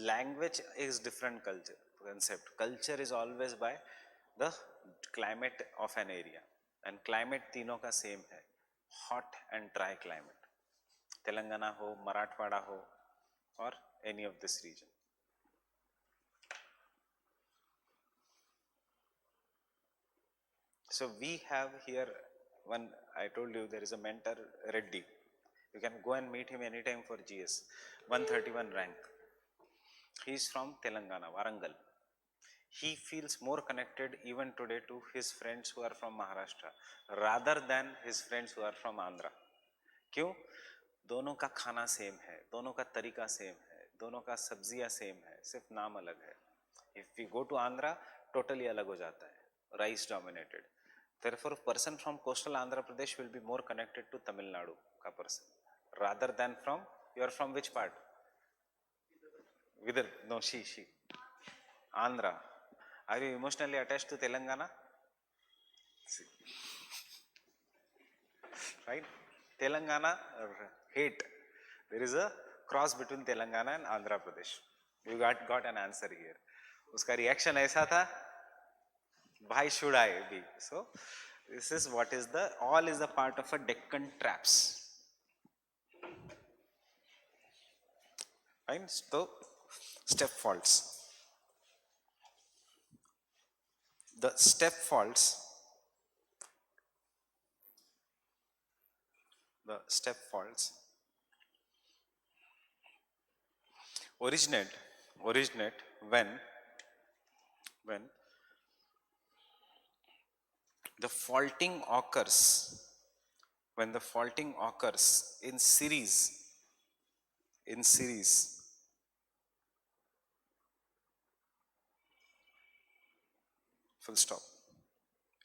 Language is different culture concept. Culture is always by the climate of an area, and climate तीनों का same है, hot and dry climate. Telangana हो, मराठवाड़ा हो, or any of this region. So we have here one, I told you there is a mentor, Reddy. You can go and meet him anytime for GS. 131 rank. He is from Telangana, Warangal. He feels more connected even today to his friends who are from Maharashtra rather than his friends who are from Andhra. क्यों? दोनों का खाना same है, दोनों का तरीका same है, दोनों का सब्जियां सेम है, सिर्फ नाम अलग है. If we go to Andhra, totally अलग हो जाता है, rice dominated. Therefore, a person from coastal Andhra Pradesh will be more connected to Tamil Nadu ka person rather than from, you are from which part? Vidar, no, she. Andhra. Are you emotionally attached to Telangana? See. Right? Telangana, hate. There is a cross between Telangana and Andhra Pradesh. You got an answer here. उसका reaction ऐसा था, why should I be? So, this is what is the, all is the part of a Deccan traps. Fine? So, step faults. The step faults, originate when the faulting occurs, in series, full stop,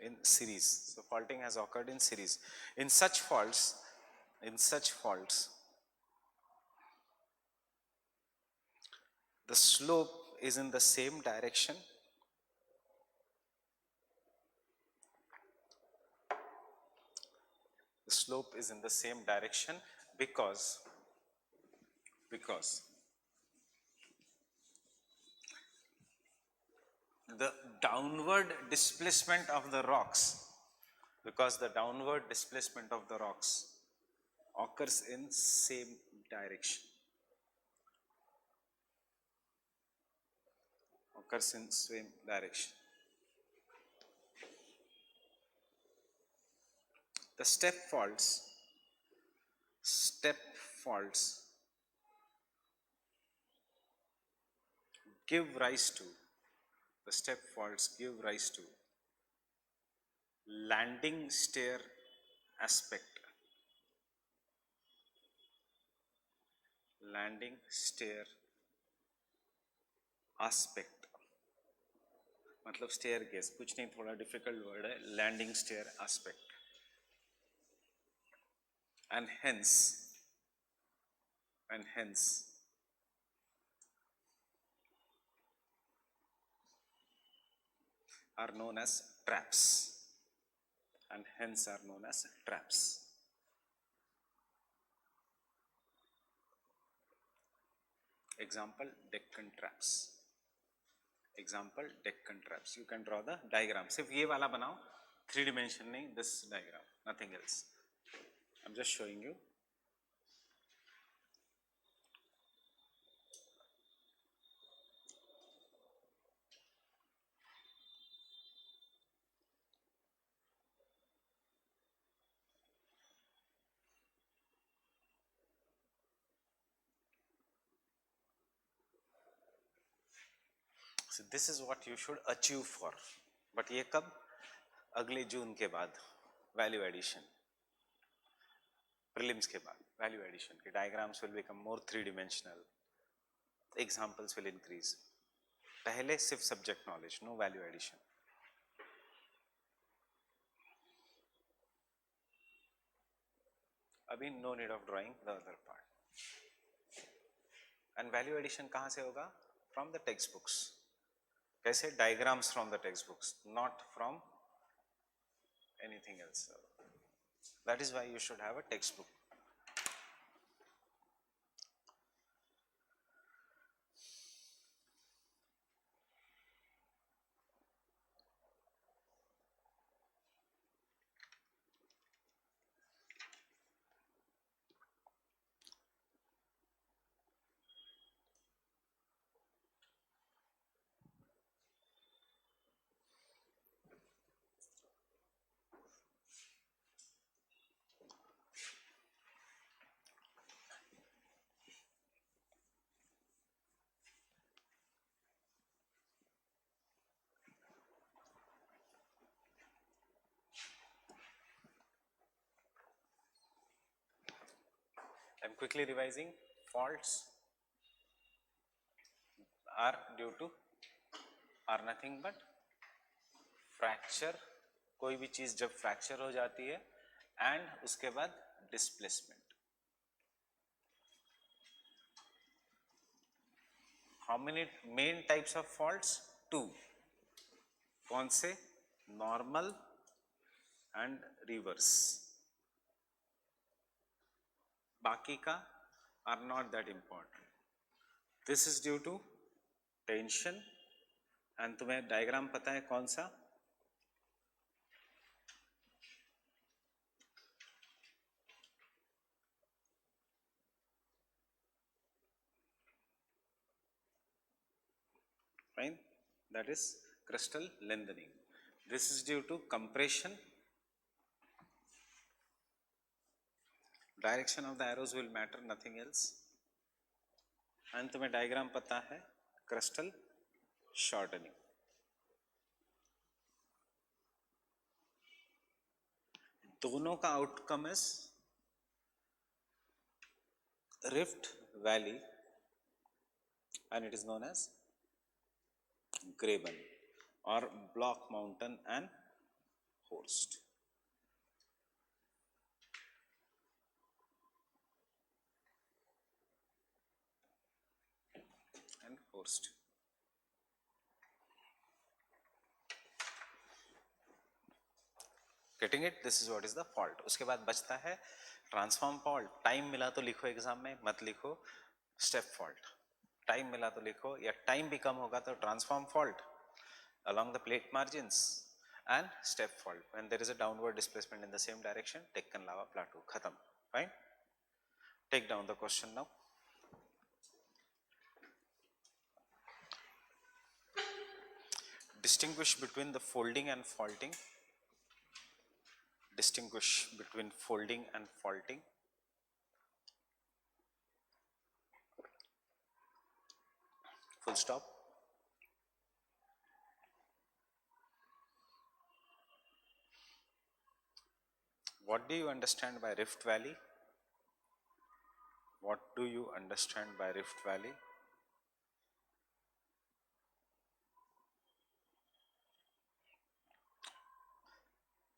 in series. So faulting has occurred in series. In such faults, the slope is in the same direction. The slope is in the same direction because the downward displacement of the rocks, occurs in same direction. The step faults give rise to landing stair aspect. मतलब staircase, कुछ नहीं, थोड़ा difficult word है, landing stair aspect. And hence and hence are known as traps, and hence are known as traps. Example, Deccan traps. Example, Deccan traps. You can draw the diagram. सिर्फ ये वाला बनाओ, 3 dimension नहीं, this diagram, nothing else. I'm just showing you. So this is what you should achieve for. But ये कब? अगले जून के बाद, वैल्यू एडिशन, प्रीलिम्स के बाद वैल्यू एडिशन के diagrams will become more 3 dimensional, examples will increase. पहले सिर्फ subject knowledge, no value addition. अभी no need of drawing the other part. And value addition कहाँ से होगा? From the text books. कैसे? Diagrams from the text books, not from anything else. That is why you should have a textbook. I'm quickly revising. Faults are due to, are nothing but fracture. कोई भी चीज जब fracture हो जाती है, and उसके बाद displacement. How many main types of faults? 2. कौन से? Normal and reverse. बाकी का are not that important. This is due to tension, and तुम्हें डायग्राम पता है कौन सा? Fine, that is crystal lengthening. This is due to compression. Direction of the arrows will matter, nothing else. And तुम्हें diagram पता है, crystal shortening. दोनों का outcome is rift valley, and it is known as Graben or Block Mountain and Horst. And Horst. Getting it? This is what is the fault. उसके बाद बचता है transform fault. Time मिला तो लिखो एग्जाम में, मत लिखो स्टेप फॉल्ट. टाइम मिला तो लिखो, या टाइम भी कम होगा तो transform fault along the plate margins, and step fault when there is a downward displacement in the same direction. Deccan lava plateau. Khatam. Fine. Take down the question now. Distinguish between the folding and faulting. Distinguish between folding and faulting. Full stop. What do you understand by Rift Valley? What do you understand by Rift Valley?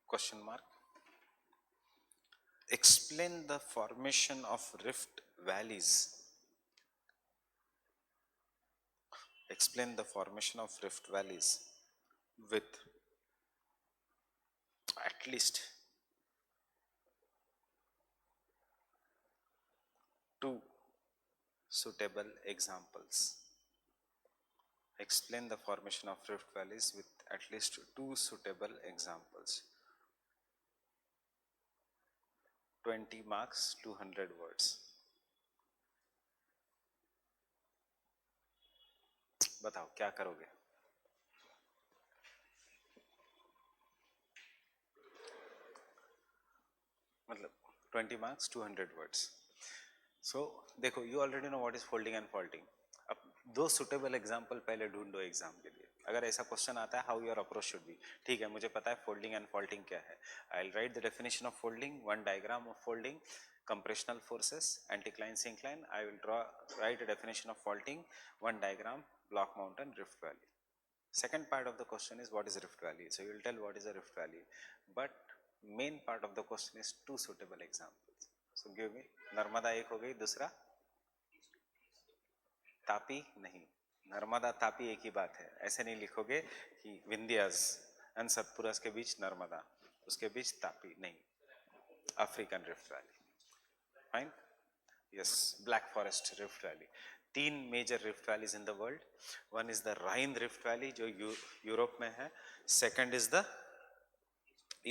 Question mark. Explain the formation of rift valleys. explain the formation of rift valleys with at least two suitable examples. Explain the formation of rift valleys with at least two suitable examples. 20 marks, 200 words. बताओ क्या करोगे? मतलब 20 marks, 200 words. So देखो, you already know what is folding and faulting. अब दो suitable example पहले ढूंढो exam के लिए. अगर ऐसा क्वेश्चन आता है, how your approach should be. ठीक है, मुझे पता है फोल्डिंग एंड फॉल्टिंग क्या है. I will write the definition of folding, one diagram of folding, compressional forces, anticline syncline. I will write a definition of faulting, one diagram, block mountain, rift valley. Second part of the question is what is rift valley. So you will tell what is a rift valley, but main part of the question is two suitable examples. So give me. Narmada एक हो गई, दूसरा तापी नहीं. नर्मदा तापी एक ही बात है. ऐसे नहीं लिखोगे कि विंध्यास एंड सतपुरास के बीच नर्मदा, उसके बीच तापी नहीं. African rift valley. Fine. Yes, black forest rift valley. तीन major rift valleys in the world. One is the Rhine rift valley जो यूरोप में है. Second is the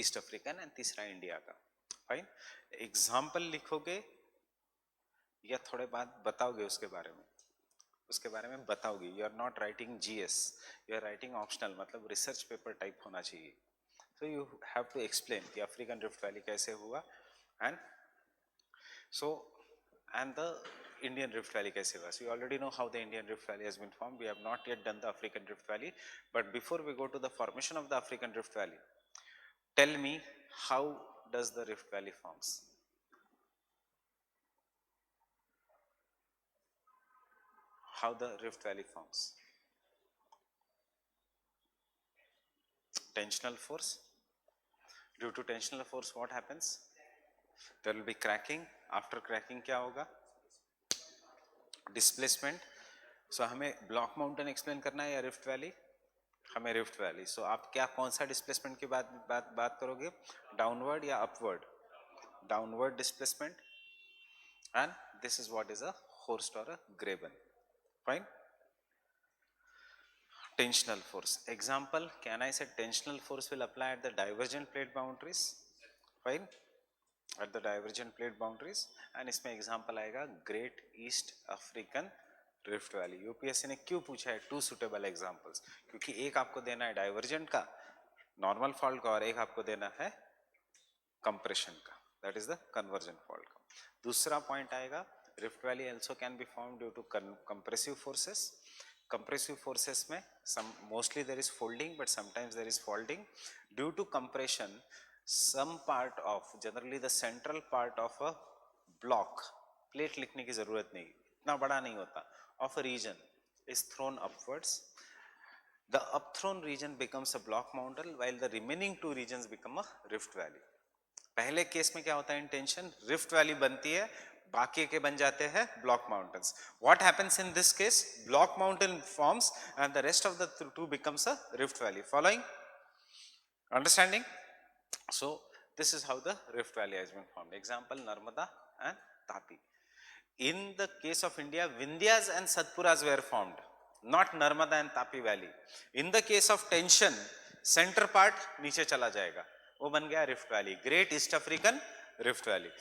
east African and तीसरा इंडिया का. फाइन. एग्जाम्पल लिखोगे या थोड़े बाद बताओगे उसके बारे में? उसके बारे में बताओगे. You are not writing GS, you are writing optional, मतलब रिसर्च पेपर टाइप होना चाहिए. So you have to explain कि अफ्रीकन रिफ्ट वैली कैसे हुआ and so and the Indian Rift Valley kaise hua. So you already know how the Indian Rift Valley has been formed. We have not yet done the African Rift Valley, but before we go to the formation of the African Rift Valley, tell me how does the Rift Valley forms? How the Rift Valley forms? Tensional force. Due to tensional force what happens? There will be cracking. After cracking क्या होगा? Displacement. सो हमें block mountain explain करना है या rift valley? हमें rift valley. सो आप क्या, कौन सा डिस्प्लेसमेंट की बात करोगे? डाउनवर्ड या upward? Downward displacement. And this is what is a horst और a graben. Fine. Tensional force. Example, can I say tensional force will apply at the divergent plate boundaries. Fine. At the divergent plate boundaries. And इसमें example आएगा great east African rift valley. UPSC ने क्यों पूछा है to suitable examples? क्योंकि एक आपको देना है डाइवर्जेंट का, नॉर्मल फॉल्ट का, और एक आपको देना है कंप्रेशन का, that is the convergent fault का. दूसरा पॉइंट आएगा, rift valley also can be formed due to compressive forces. Compressive forces में mostly there is folding but sometimes there is faulting. Due to compression some part of, generally the central part of a block, plate लिखने की जरूरत नहीं, इतना बड़ा नहीं होता, of a region is thrown upwards. The upthrown region becomes a block mountain while the remaining two regions become a rift valley. पहले case में क्या होता है? इंटेंशन रिफ्ट वैली बनती है, बाकी के बन जाते हैं block mountains. What happens in this case? Block mountain forms and the rest of the two becomes a rift valley. Following? Understanding? So this is how the rift valley has been formed. Example, Narmada and Tapi. In the case of India, Vindhyas and Satpuras were formed, not Narmada and Tapi valley. In the case of tension, center part नीचे चला जाएगा, वो बन गया rift valley, Great East African rift valley.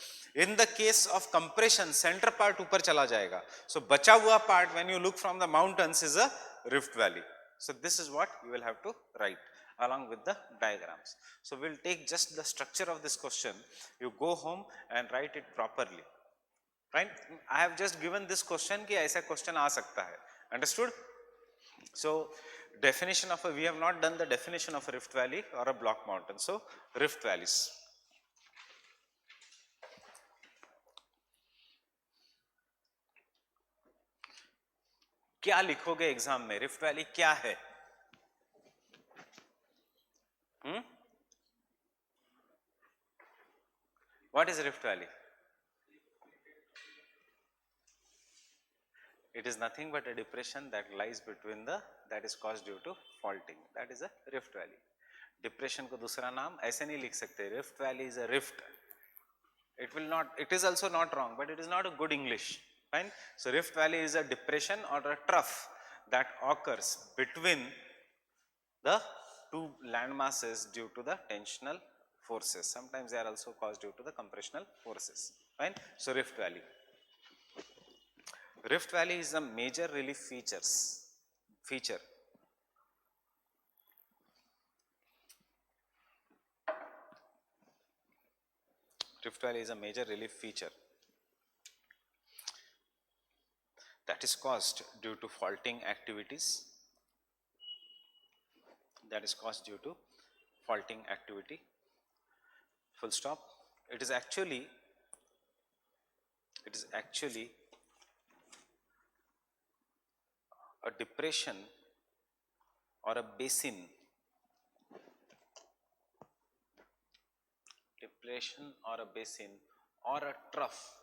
In the case of compression, center part ऊपर चला जाएगा, so बचा हुआ part when you look from the mountains is a rift valley. So this is what you will have to write along with the diagrams. So we'll take just the structure of this question. You go home and write it properly. Right? I have just given this question कि ऐसा question आ सकता है. Understood? So definition of a, we have not done the definition of a rift valley or a block mountain. So rift valleys. क्या लिखोगे exam में? Rift valley क्या है? What is Rift Valley? It is nothing but a depression that lies between the, that is caused due to faulting. That is a rift valley. Depression को दूसरा नाम ऐसे नहीं लिख सकते. Rift valley is a rift. It will not, it is also not wrong, but it is not a good English. Fine. So rift valley is a depression or a trough that occurs between the two land masses due to the tensional forces. Sometimes they are also caused due to the compressional forces. Fine. So rift valley. Rift valley is a major relief feature. Rift valley is a major relief feature that is caused due to faulting activities. That is caused due to faulting activity. Full stop. It is actually a depression or a basin, or a trough,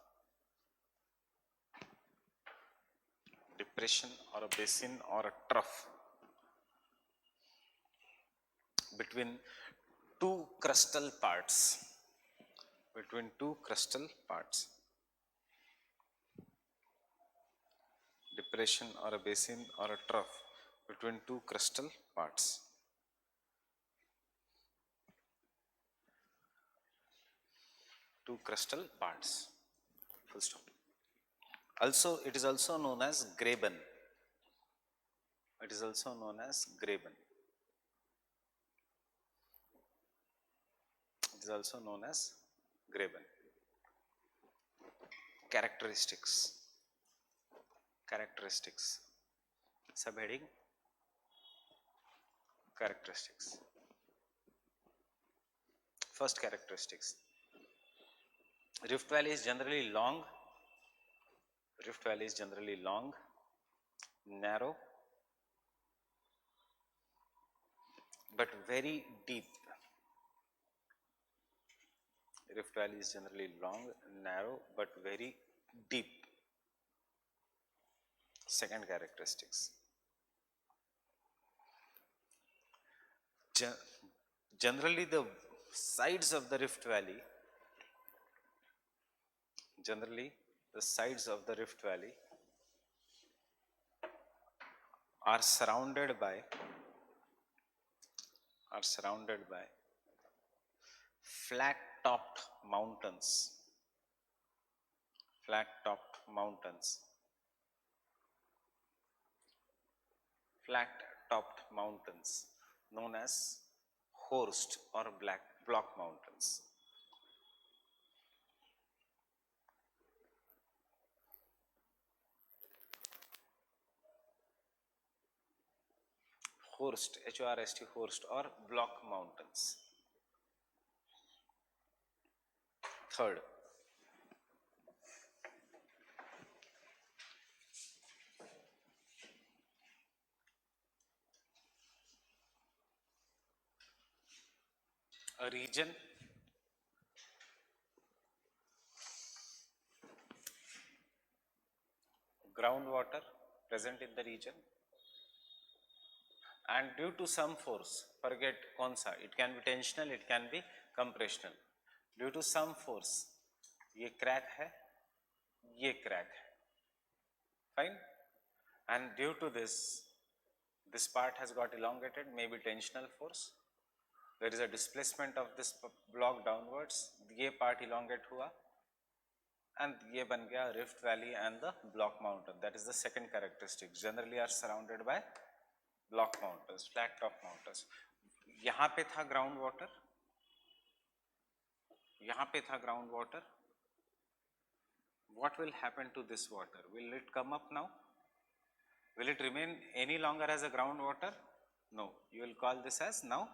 between two crustal parts, depression or a basin or a trough between two crustal parts. Full stop. Also, it is also known as graben. Characteristics. Subheading characteristics. First characteristics. Rift valley is generally long, narrow, but very deep. Rift valley is generally long, narrow, but very deep. Second characteristics. Generally the sides of the rift valley are surrounded by flat topped mountains known as horst or block mountains. Horst, H-O-R-S-T, horst or block mountains. Third, a region groundwater present in the region, and due to some force, forget kaun-sa, it can be tensional, it can be compressional, due to some force, ye crack hai, fine, and due to this part has got elongated, maybe tensional force, there is a displacement of this block downwards, ye part elongate hua, and ye ban gaya rift valley and the block mountain. That is the second characteristic. Generally are surrounded by block mountains, flat top mountains. यहाँ पे था groundwater. What will happen to this water? Will it come up now? Will it remain any longer as a groundwater? No. You will call this as now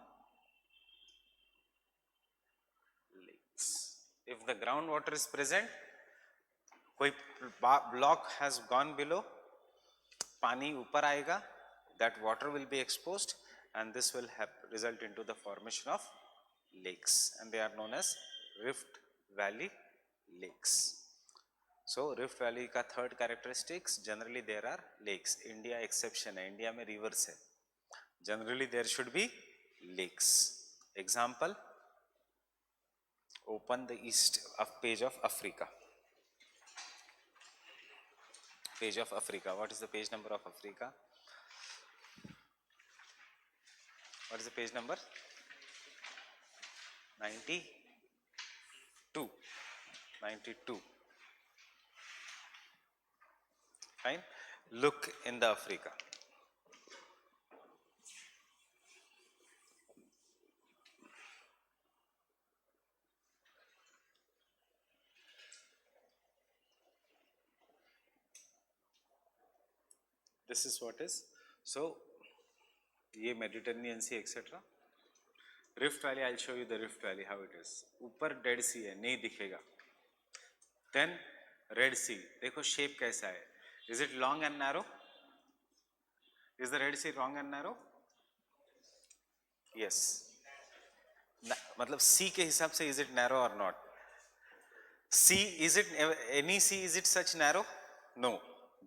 lakes. If the groundwater is present, कोई block has gone below, पानी ऊपर आएगा, that water will be exposed, and this will result into the formation of lakes, and they are known as rift valley lakes. So Rift Valley का third characteristics, generally there are lakes. India exception है, India में rivers है. Generally there should be lakes. Example, open the east of page of Africa. Page of Africa. What is the page number of Africa? What is the page number? 92. 92. Fine. Look in the Africa. This is what is. So, ये Mediterranean Sea etc. Rift Valley, I'll show you the Rift Valley how it is. ऊपर Dead Sea है, नहीं दिखेगा. Then Red Sea. देखो shape कैसा है. Is it long and narrow? Is the Red Sea long and narrow? Yes. मतलब sea के हिसाब से is it narrow or not? Sea, is it any sea, is it such narrow? No.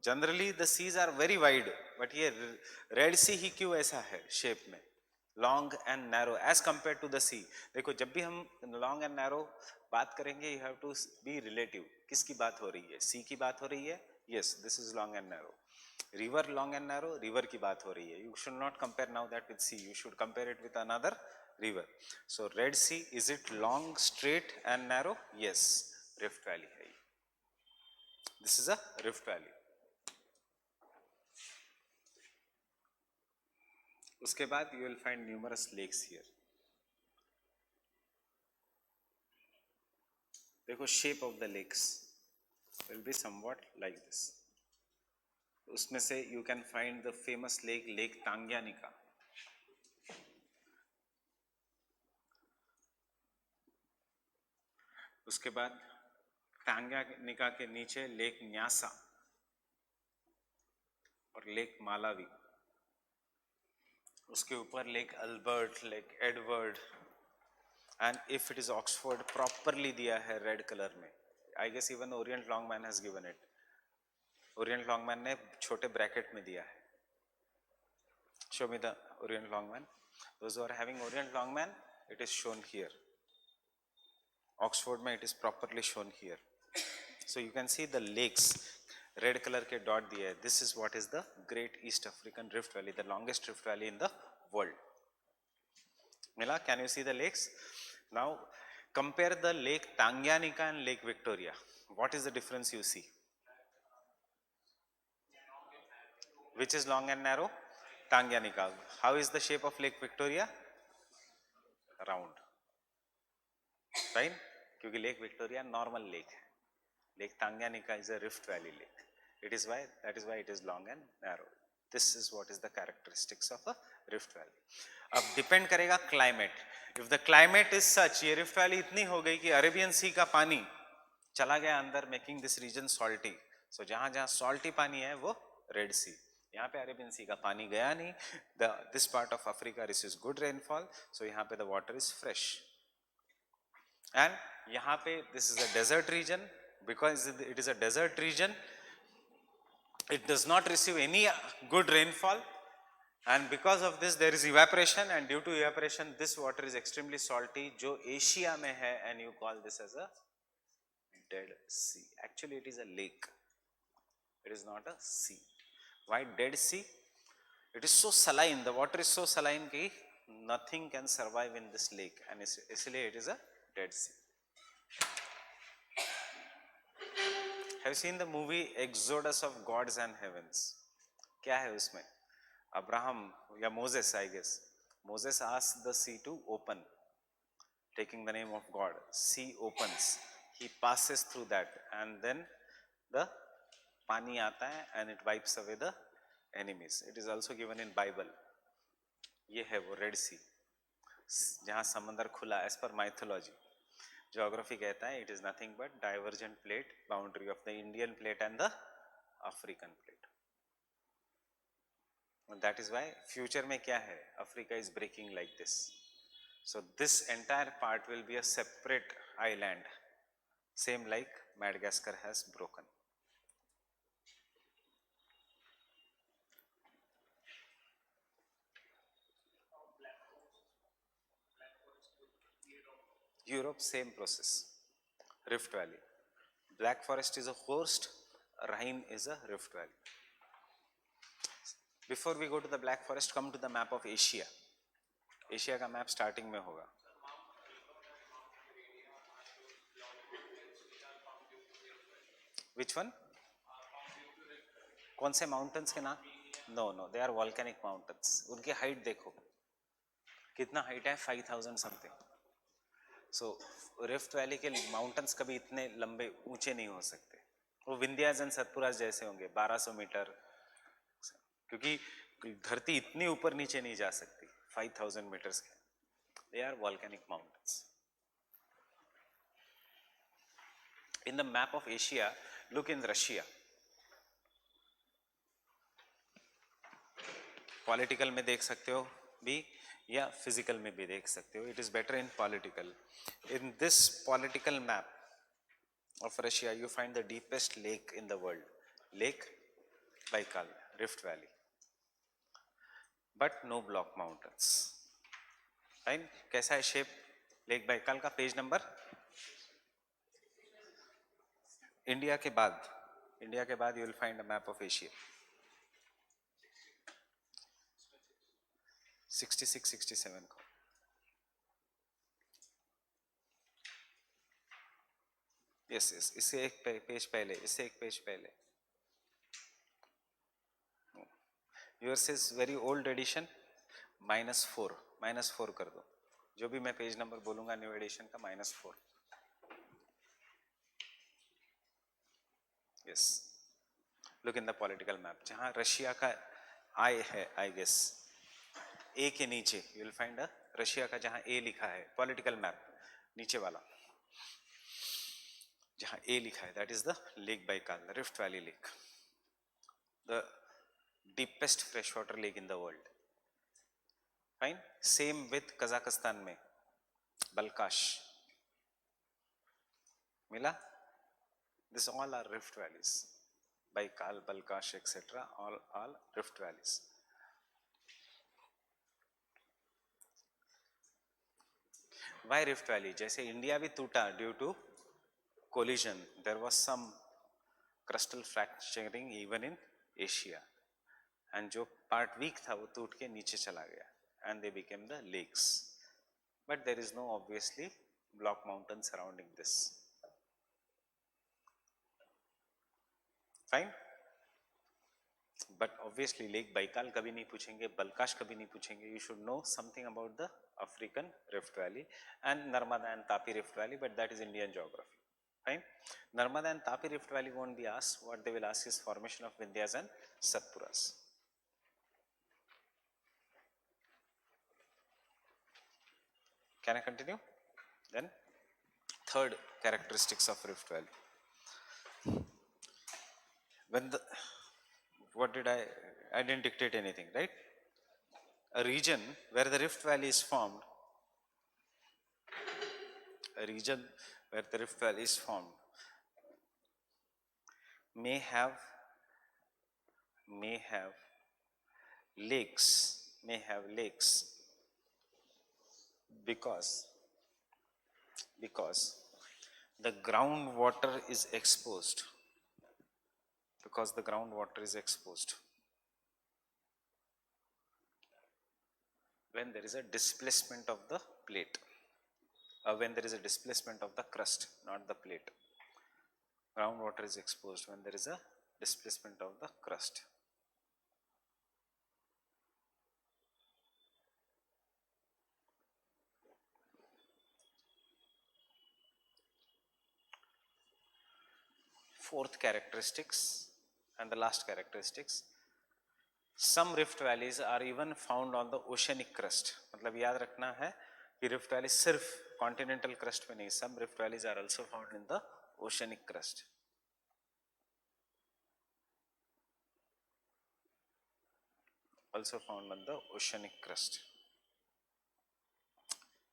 Generally the seas are very wide, but here Red Sea ही क्यों ऐसा है shape में? Long and narrow as compared to the sea. देखो जब भी हम long and narrow बात करेंगे, you have to be relative. किसकी बात हो रही है? Sea की बात हो रही है? Yes, this is long and narrow. River long and narrow, river की बात हो रही है. You should not compare now that with sea. You should compare it with another river. So Red Sea, is it long, straight and narrow? Yes. Rift Valley है. This is a Rift Valley. उसके बाद you will find numerous lakes here. देखो shape of the lakes will be somewhat like this. उसमें से you can find the famous lake, Lake Tanganyika. उसके बाद टांग्यानिका के नीचे लेक न्यासा और लेक मालावी. उसके ऊपर lake Albert, lake Edward. And if it is Oxford properly दिया है रेड कलर में. I guess even Orient Longman has given it. Orient Longman ने छोटे ब्रैकेट में दिया है. Show me the Orient Longman. Those who are having Orient Longman, it is shown here. Oxford में it is properly shown here. So you can see the lakes. Red colour के dot दिए है. This is what is the great east African rift valley, the longest rift valley in the world. मिला? Can you see the lakes? Now compare the lake Tanganyika and lake Victoria. What is the difference you see? Which is long and narrow? Tanganyika. How is the shape of Lake Victoria? Round. Right? क्योंकि Lake Victoria normal lake है. Lake Tanganyika is a Rift Valley lake. That is why it is long and narrow. This is what is the characteristics of a Rift Valley. अब depend करेगा climate. If the climate is such, ये Rift Valley इतनी हो गई कि Arabian Sea का पानी चला गया अंदर, making this region salty. So जहाँ salty पानी है वो Red Sea. यहाँ पे अरेबियन सी का पानी गया नहीं. This part of Africa receives good rainfall, so यहाँ पे the water is fresh. And यहाँ पे this is a desert region. Because it is a desert region, it does not receive any good rainfall, and because of this there is evaporation, and due to evaporation this water is extremely salty, जो Asia में है. And you call this as a dead sea. Actually it is a lake, it is not a sea. Why Dead Sea? It is so saline, the water is so saline कि nothing can survive in this lake, and इसलिए it is a Dead Sea. Have you seen the movie Exodus of Gods and Heavens? क्या है उसमें? Abraham या Moses, I guess. Moses asked the sea to open, taking the name of God. Sea opens, he passes through that, and then the पानी आता है and it wipes away the enemies. It is also given in Bible. ये है वो red सी जहाँ समंदर खुला. as per mythology, geography कहता है it is nothing but divergent plate boundary of the Indian plate and the African plate. And that is why future में क्या है? Africa is breaking like this. So this entire part will be a separate island, same like Madagascar has broken. Europe, same process. Rift Valley. Black Forest is a host, Rhine is a Rift Valley. Before we go to the Black Forest, come to the map of Asia. एशिया का map starting में होगा. Which one? कौन से mountains के नाम? No no, they are volcanic mountains. उनकी height देखो कितना हाइट है, 5000 समथिंग. सो रिफ्ट वैली के माउंटेन्स कभी इतने लंबे ऊंचे नहीं हो सकते. वो विंध्याचल सतपुरा जैसे होंगे 1200 मीटर, क्योंकि धरती इतनी ऊपर नीचे नहीं जा सकती 5000 मीटर्स के. They are volcanic mountains. In the map of Asia, look in Russia. Political में देख सकते हो भी या फिजिकल में भी देख सकते हो. It is better in political. In this political map of Russia, you find the deepest lake in the world, Lake Baikal, Rift Valley, but no block mountains. Fine. कैसा है शेप लेक बाइकाल का? Page number, India के बाद you will find a map of Asia. 66, 67 को. Yes yes, इससे एक page पहले, इससे एक पेज पहले. Yours is very old edition, -4 कर दो. जो भी मैं पेज नंबर बोलूंगा न्यू एडिशन का -4. Yes, look in the political map. जहां रशिया का आई है, आई गेस ए के नीचे you will find a Russia का, जहां ए लिखा है पॉलिटिकल मैप नीचे वाला, जहां ए लिखा है, that is the lake Baikal, the rift valley lake, the deepest fresh water lake in the world. Fine. Same with Kazakhstan में बलकाश मिला. This all are rift valleys. Baikal, Balkhash etcetera, all rift valleys. Why rift valley? जैसे India भी टूटा due to collision, there was some crustal fracturing even in Asia, and जो part weak था वो टूट के नीचे चला गया, and they became the lakes, but there is no obviously block mountain surrounding this. Fine. But obviously Lake Baikal कभी नहीं पूछेंगे, बलकाश कभी नहीं पूछेंगे. You should know something about the African Rift Valley and Narmada and Tapi Rift Valley, but that is Indian geography. Fine. Narmada and Tapi Rift Valley won't be asked. What they will ask is formation of Vindhyas and Satpuras. Can I continue? Then third characteristics of Rift Valley. When the, what did I didn't dictate anything, right? A region where the Rift Valley is formed, a region where the Rift Valley is formed may have lakes, because the groundwater is exposed, when there is a displacement of the plate, when there is a displacement of the crust, not the plate. Groundwater is exposed when there is a displacement of the crust. Fourth characteristics and the last characteristics, some rift valleys are even found on the oceanic crust. मतलब याद रखना है कि rift valley सिर्फ continental crust में नहीं, some rift valleys are also found in the oceanic crust. Also found on the oceanic crust.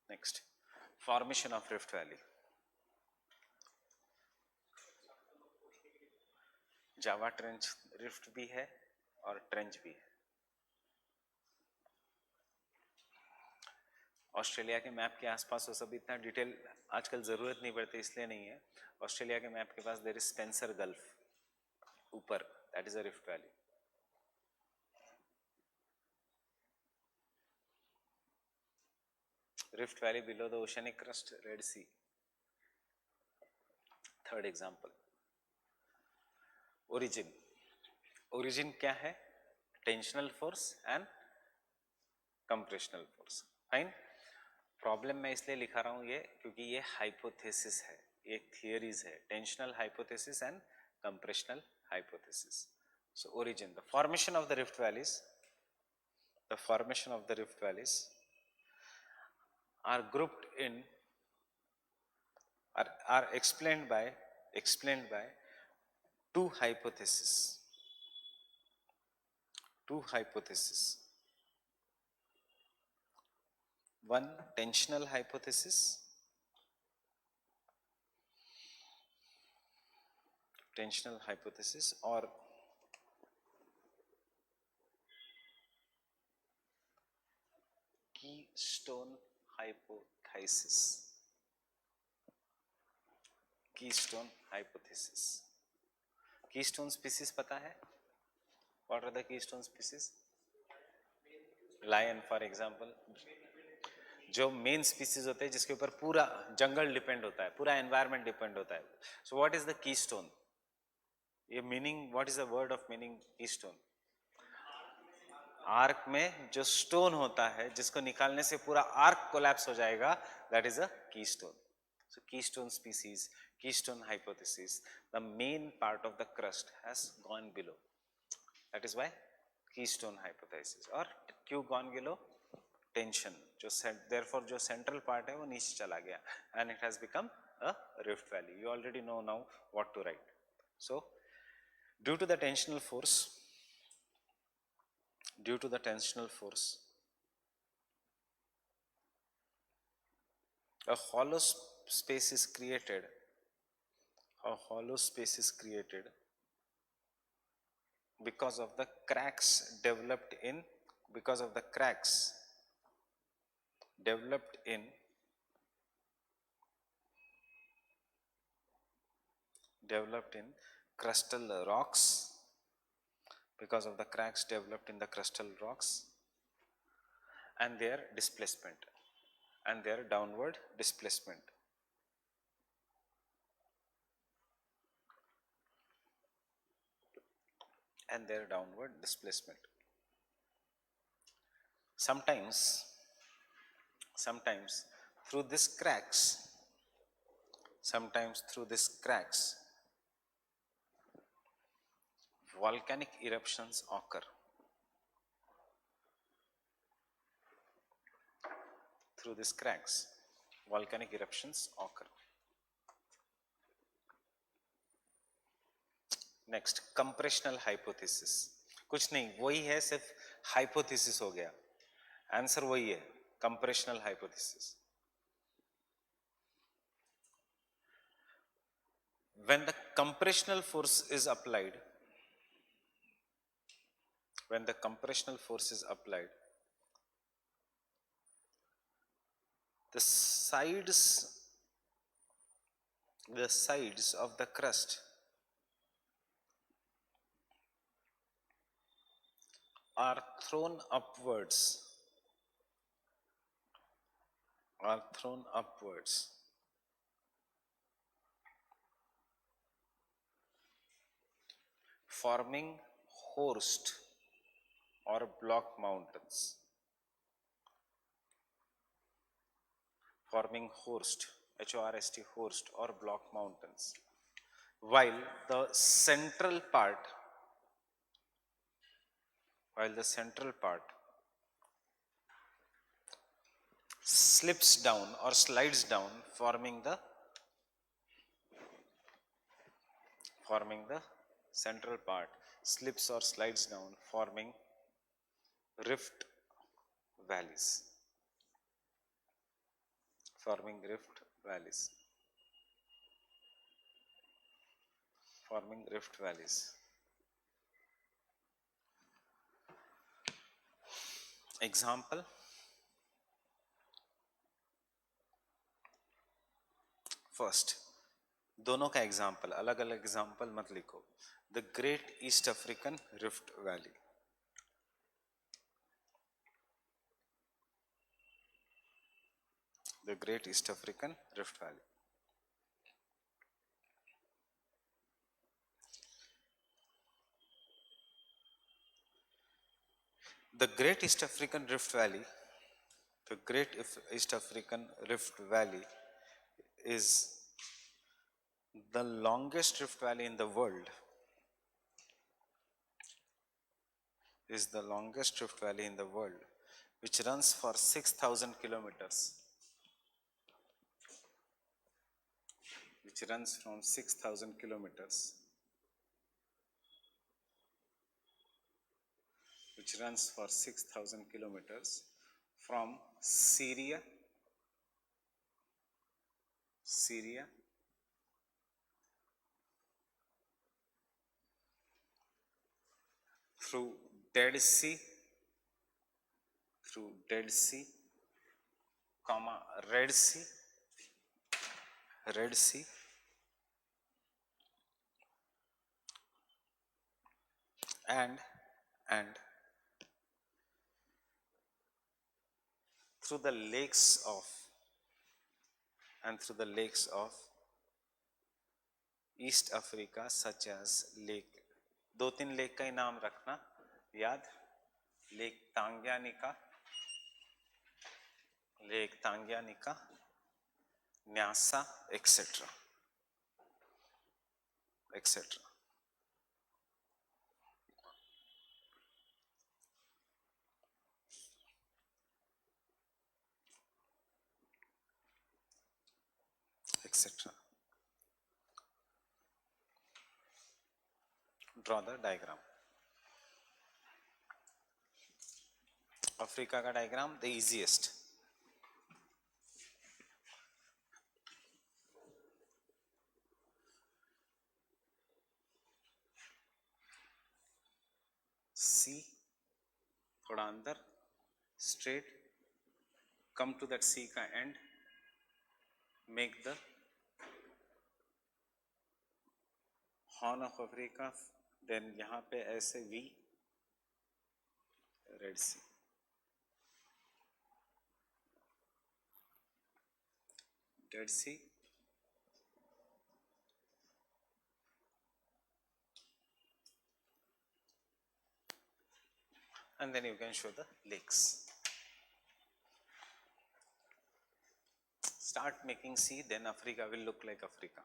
Next, formation of rift valley. Java trench rift भी है और ट्रेंच भी है। ऑस्ट्रेलिया के मैप के आसपास वो सब इतना डिटेल आजकल जरूरत नहीं पड़ती, इसलिए नहीं है। ऑस्ट्रेलिया के मैप के पास देयर इज स्पेंसर गल्फ ऊपर, that is a rift valley. Rift valley below the oceanic crust, Red Sea. Third example, origin. Origin क्या है? Tensional force and compressional force. Fine. Problem मैं इसलिए लिखा रहा हूं ये क्योंकि ये हाइपोथेसिस है, एक थियरीज है, tensional hypothesis and compressional hypothesis. So origin, the formation of the rift valleys, the formation of the rift valleys are grouped in, are explained by two hypotheses. Two hypotheses. One tensional hypothesis, or keystone hypothesis. Keystone hypothesis. Keystone species पता है? What are the keystone species? Lion for example. जो main species होते हैं जिसके ऊपर पूरा जंगल depend होता है, पूरा एनवायरनमेंट डिपेंड होता है। So what is the keystone? ये meaning, what is the word of meaning keystone? Arch में जो स्टोन होता है जिसको निकालने से पूरा आर्क कोलैप्स हो जाएगा, that is a keystone. So keystone species, keystone hypothesis, the main part of the crust has gone below, that is why keystone hypothesis. और क्यों गॉन बिलो? टेंशन, जो देयरफॉर जो सेंट्रल पार्ट है वो नीचे चला गया and it has become a rift valley. You already know now what to write. So due to the tensional force, due to the tensional force, a hollow space is created, a hollow space is created because of the cracks developed in, because of the cracks developed in crustal rocks, because of the cracks developed in the crustal rocks and their displacement and their downward displacement. And their downward displacement. Sometimes through these cracks, volcanic eruptions occur. Through these cracks, volcanic eruptions occur. Next, compressional hypothesis. कुछ नहीं, वही है, सिर्फ hypothesis हो गया, answer वही है, compressional hypothesis. When the compressional force is applied, the sides of the crust are thrown upwards, forming horst or block mountains. Forming horst, H-O-R-S-T, horst or block mountains. While the central part slips down or slides down, forming the central part slips or slides down, forming rift valleys. Forming rift valleys. Example, first, दोनों का example, अलग अलग example मत लिखो. The great east African rift valley. The great east African rift valley. The Great East African Rift Valley, the Great East African Rift Valley is the longest rift valley in the world. Is the longest rift valley in the world, which runs for 6,000 kilometers. Which runs from 6,000 kilometers. Which runs for 6,000 kilometers from Syria, through Dead Sea, comma Red Sea, and through the lakes of east Africa, such as lake. दो तीन lake का ही नाम रखना याद. Lake Tanganyika, Nyasa, etcetera. Draw the diagram. Africa का diagram the easiest. See, थोड़ा अंदर, straight, come to that sea का end, make the horn of Africa, then यहां पे ऐसे V, red sea. Dead Sea, and then you can show the lakes. Start making sea, then Africa will look like Africa.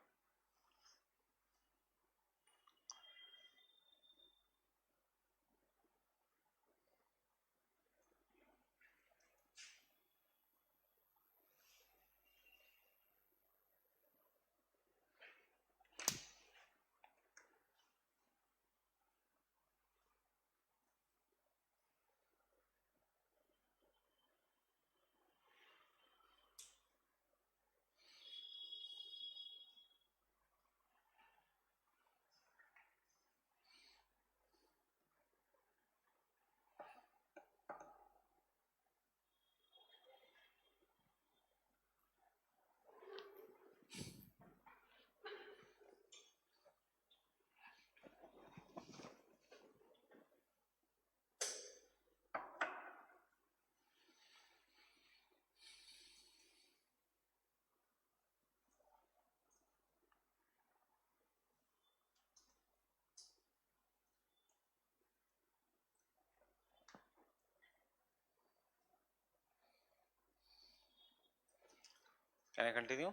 Can I continue?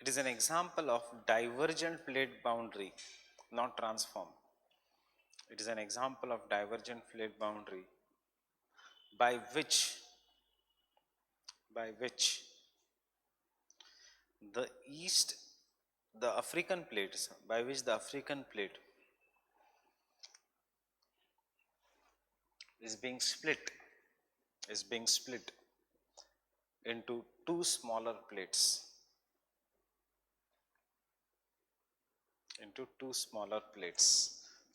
It is an example of divergent plate boundary, not transform. It is an example of divergent plate boundary by which the African plates, by which the African plate is being split into two smaller plates.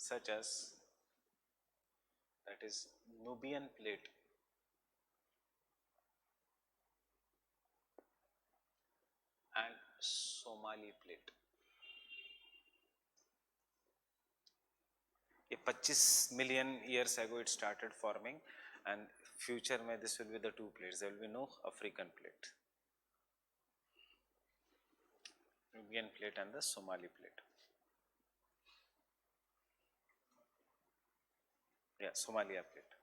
such as that is Nubian plate and Somali plate. ये 25 million years ago it started forming, and future में this will be the two plates. There will be no African plate, Nubian plate and the Somali plate. Yeah, Somalia plate.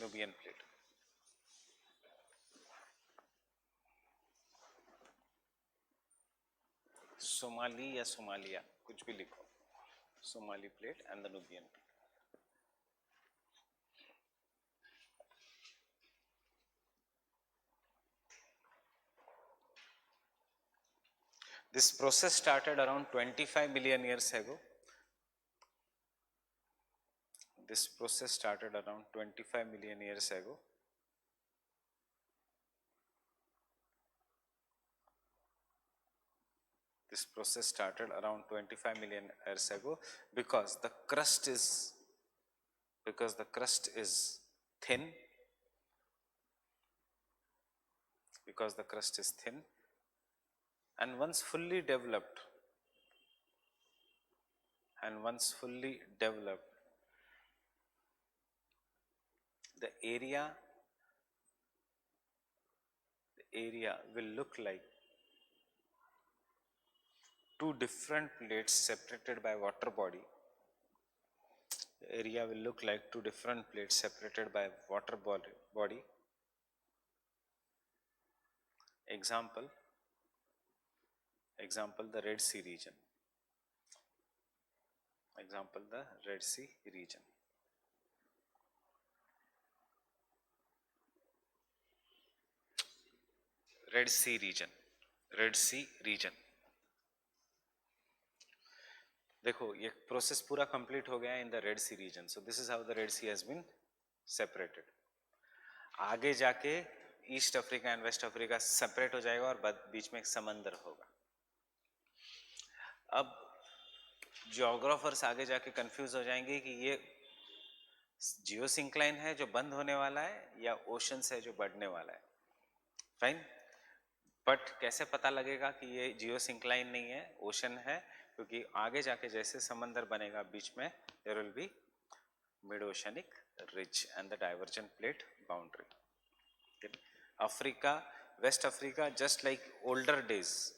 Nubian plate. Somali या Somalia कुछ भी लिखो. Somali plate and the Nubian plate. This process started around 25 million years ago. This process started around 25 million years ago. This process started around 25 million years ago because the crust is thin. Because the crust is thin, and once fully developed, the area will look like two different plates separated by water body. The area will look like two different plates separated by water body. Example, the Red Sea region. Example, the Red Sea region. Red Sea region. देखो ये process पूरा complete हो गया in the Red Sea region. So this is how the Red Sea has been separated. आगे जाके East Africa and West Africa separate हो जाएगा और बीच में एक समंदर होगा. अब जियोग्राफर्स आगे जाके कंफ्यूज हो जाएंगे कि ये जियोसिंक्लाइन है जो बंद होने वाला है या ओशंस है जो बढ़ने वाला है. फाइन, बट कैसे पता लगेगा कि ये जियोसिंक्लाइन नहीं है, ओशन है? क्योंकि आगे जाके जैसे समंदर बनेगा बीच में there will be mid oceanic ridge and the divergent plate boundary. Africa, West Africa just like older days,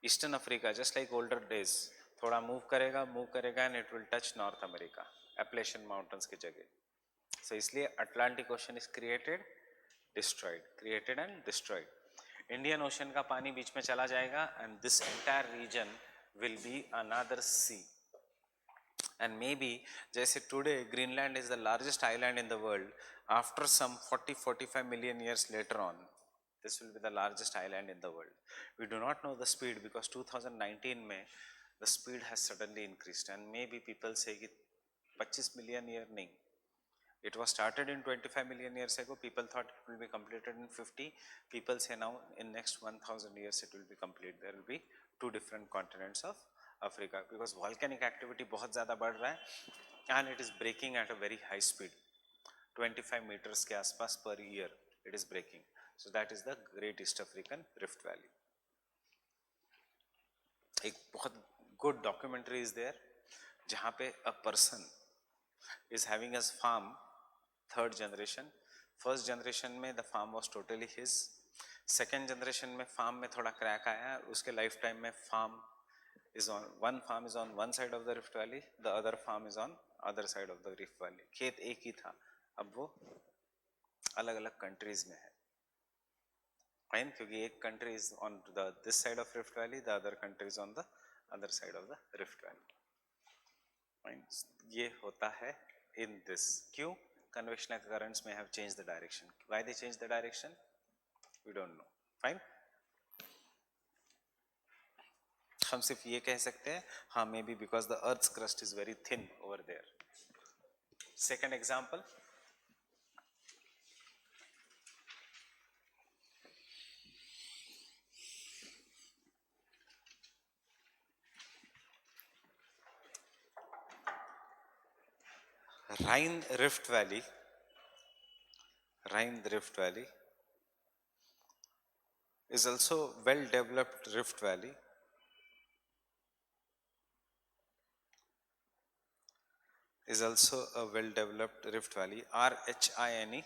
eastern Africa just like older days थोड़ा मूव करेगा and it will touch North America, Appalachian Mountains की जगह. So इसलिए Atlantic Ocean is created and destroyed. Indian Ocean का पानी बीच में चला जाएगा and this entire region will be another sea. And maybe जैसे today Greenland is the largest island in the world, after some 40-45 million years later on this will be the largest island in the world. We do not know the speed because 2019 में the speed has suddenly increased and maybe people say कि 25 million year नहीं, it was started in 25 million years ago. People thought it will be completed in 50. People say now in next 1000 years it will be complete. There will be two different continents of Africa because volcanic activity बहुत ज़्यादा बढ़ रहा है and it is breaking at a very high speed. 25 meters के आसपास per year it is breaking. So that is the Great East African Rift Valley. एक बहुत good documentary is there जहाँ पे a person is having his farm, third generation. First generation में the farm was totally his. Second generation में farm में थोड़ा crack आया, उसके lifetime में one farm is on one side of the Rift Valley, the other farm is on other side of the Rift Valley. खेत एक ही था, अब वो अलग अलग countries में है. Fine, क्योंकि एक country is on this side of Rift Valley, the other country is on the other side of the Rift Valley. Fine, ये होता है in this. क्यों? Convectional currents may have changed the direction. Why they changed the direction? We don't know. Fine. हम सिर्फ ये कह सकते हैं हाँ maybe because the earth's crust is very thin over there. Second example, Rhine Rift Valley, Rhine Rift Valley is also well developed Rift Valley, is also a well developed Rift Valley. RHINE,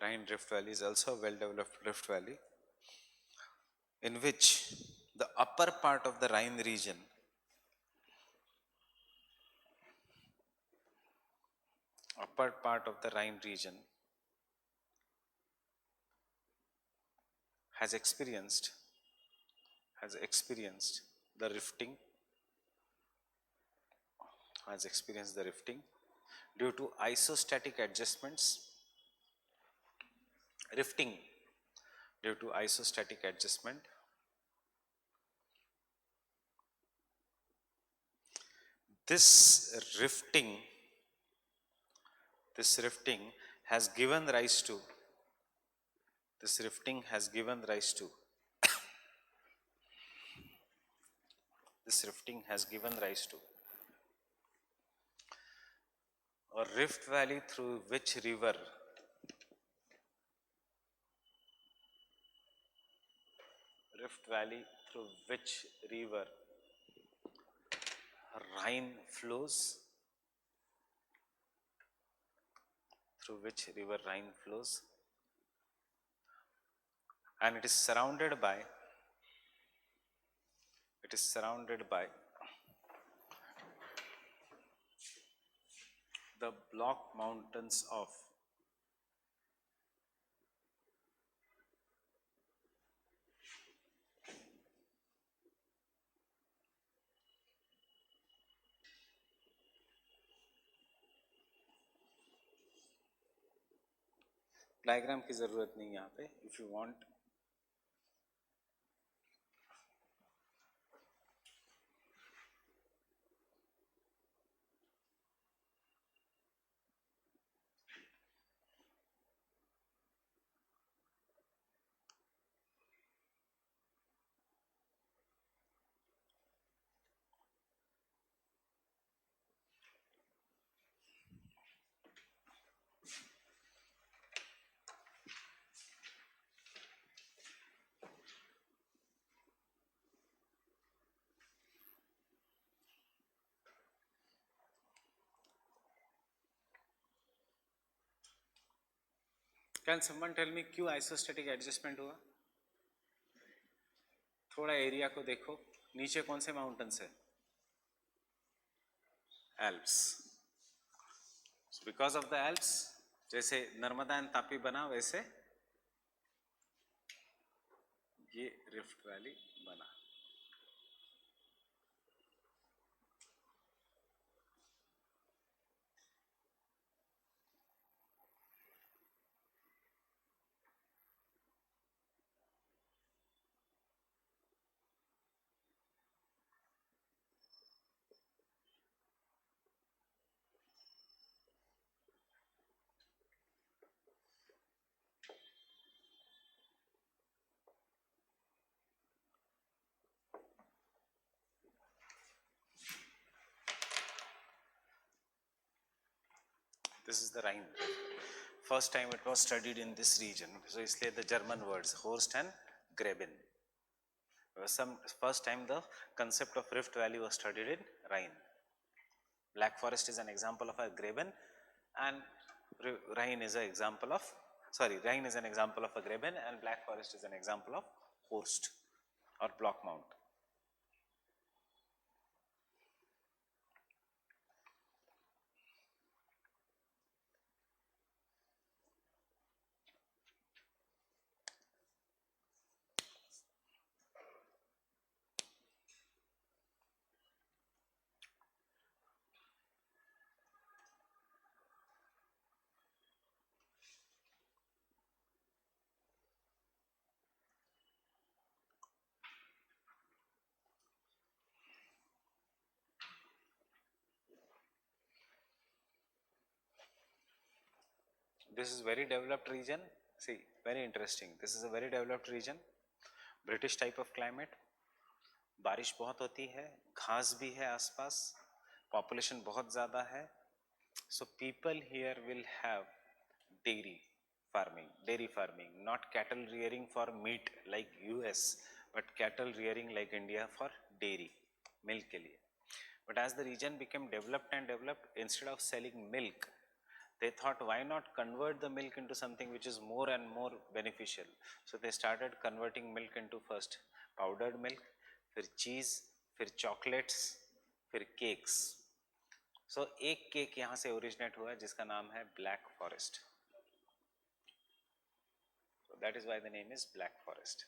Rhine Rift Valley is also a well developed Rift Valley in which the upper part of the Rhine region, upper part of the Rhine region has experienced the rifting, has experienced the rifting due to isostatic adjustments, rifting due to isostatic adjustment. This rifting, this rifting has given rise to, this rifting has given rise to, this rifting has given rise to a rift valley through which river, rift valley through which river Rhine flows, through which river Rhine flows, and it is surrounded by, it is surrounded by the block mountains of diagram की जरूरत नहीं यहाँ पे, if you want can someone tell me क्यों isostatic adjustment हुआ? थोड़ा area को देखो, नीचे कौन से माउंटेन्स है? Alps. Because of the Alps, जैसे नर्मदा एंड तापी बना वैसे ये रिफ्ट वैली बना. This is the Rhine. First time it was studied in this region. So इसलिए the German words Horst and Graben. First time the concept of Rift Valley was studied in Rhine. Black Forest is an example of a Graben, and Rhine is an example of, Rhine is an example of a Graben, and Black Forest is an example of Horst or Block Mount. This is very developed region. See, very interesting. This is a very developed region. British type of climate. बारिश बहुत होती है, घास भी है आसपास, population बहुत ज़्यादा है, So people here will have dairy farming, not cattle rearing for meat like US, but cattle rearing like India for dairy, milk के लिए. But as the region became developed and developed, instead of selling milk, they thought, why not convert the milk into something which is more and more beneficial. So they started converting milk into first powdered milk, फिर cheese, फिर chocolates, फिर cakes. So एक cake यहाँ से originate हुआ जिसका नाम है black forest. So that is why the name is Black Forest.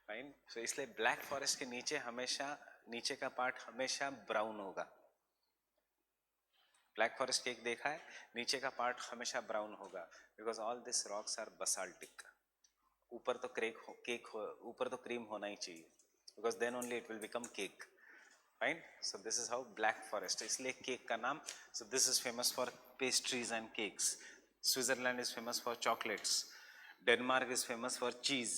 Fine. So इसलिए ब्लैक फॉरेस्ट के नीचे हमेशा नीचे का पार्ट हमेशा ब्राउन होगा. ब्लैक फॉरेस्ट केक देखा है, नीचे का पार्ट हमेशा ब्राउन होगा because all this rocks are basaltic. ऊपर तो ऊपर तो क्रीम होना ही चाहिए because then only it will become cake. Fine. So this is how Black Forest. इसलिए केक का नाम. So this is famous for pastries and cakes. Switzerland is famous for chocolates. Denmark is famous for cheese.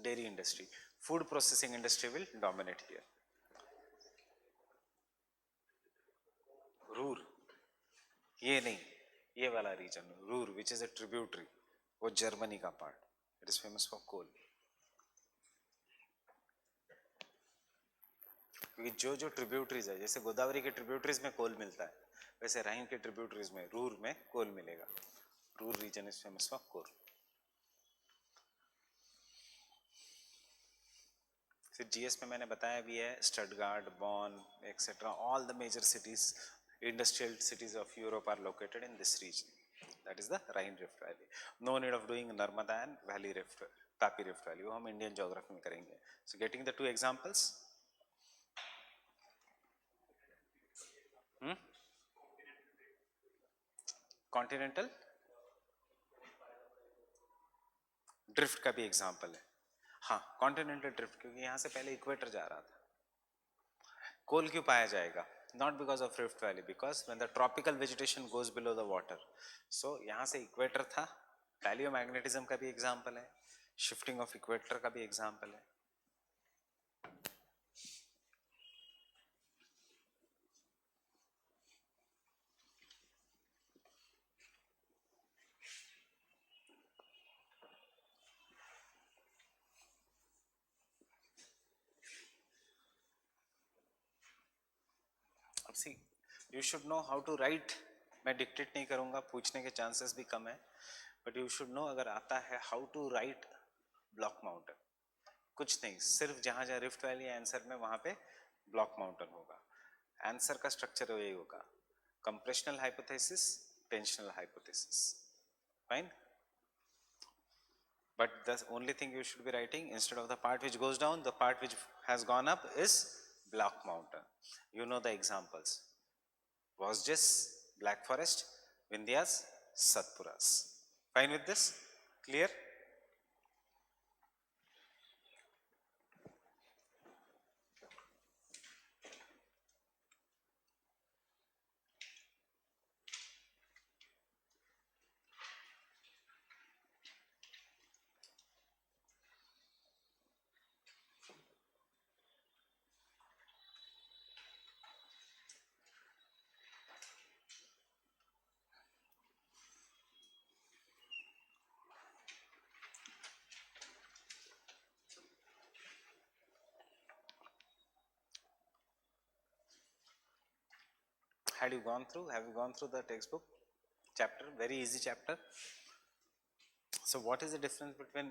Dairy industry, food processing industry will dominate here. Ruhr, ये नहीं, ये वाला region Ruhr which is a tributary, वो Germany का part. It is famous for coal. क्योंकि जो tributaries है, जैसे गोदावरी के ट्रिब्यूटरीज में कोल मिलता है, वैसे राइन के ट्रिब्यूटरीज में रूर में कोल मिलेगा. Ruhr region is famous for coal. फिर जीएस में मैंने बताया भी है, Stuttgart, Bonn, etcetera, all the major cities, industrial cities of Europe are located in this region. That is the Rhine Rift Valley. No need of doing Narmada and Valley Rift, Tapi Rift Valley. वो हम Indian geography में करेंगे. So getting the two examples. Continental drift का भी example है. हाँ, continental drift, क्योंकि यहाँ से पहले इक्वेटर जा रहा था. कोल क्यों पाया जाएगा? Not because of rift valley, because when the tropical vegetation goes below the water. So यहाँ से इक्वेटर था. पैलियोमैग्नेटिज्म का भी एग्जाम्पल है, शिफ्टिंग ऑफ इक्वेटर का भी एग्जाम्पल है. अब see, you should know how to write. मैं डिक्टेट नहीं करूंगा, पूछने के चांसेस भी कम है, बट यू शुड नो अगर आता है how to write block mountain. कुछ नहीं, सिर्फ जहां जहां रिफ्ट वैली आंसर में वहां पे ब्लॉक माउंटेन होगा. आंसर का स्ट्रक्चर यही होगा, compressional hypothesis, tensional hypothesis. Fine. But the only thing you should be writing, instead of the part which goes down, the part which has gone up is Black Mountain. You know the examples. Vosges, Black Forest, Vindhyas, Satpuras. Fine with this? Clear? Have you gone through the textbook chapter? Very easy chapter. So what is the difference between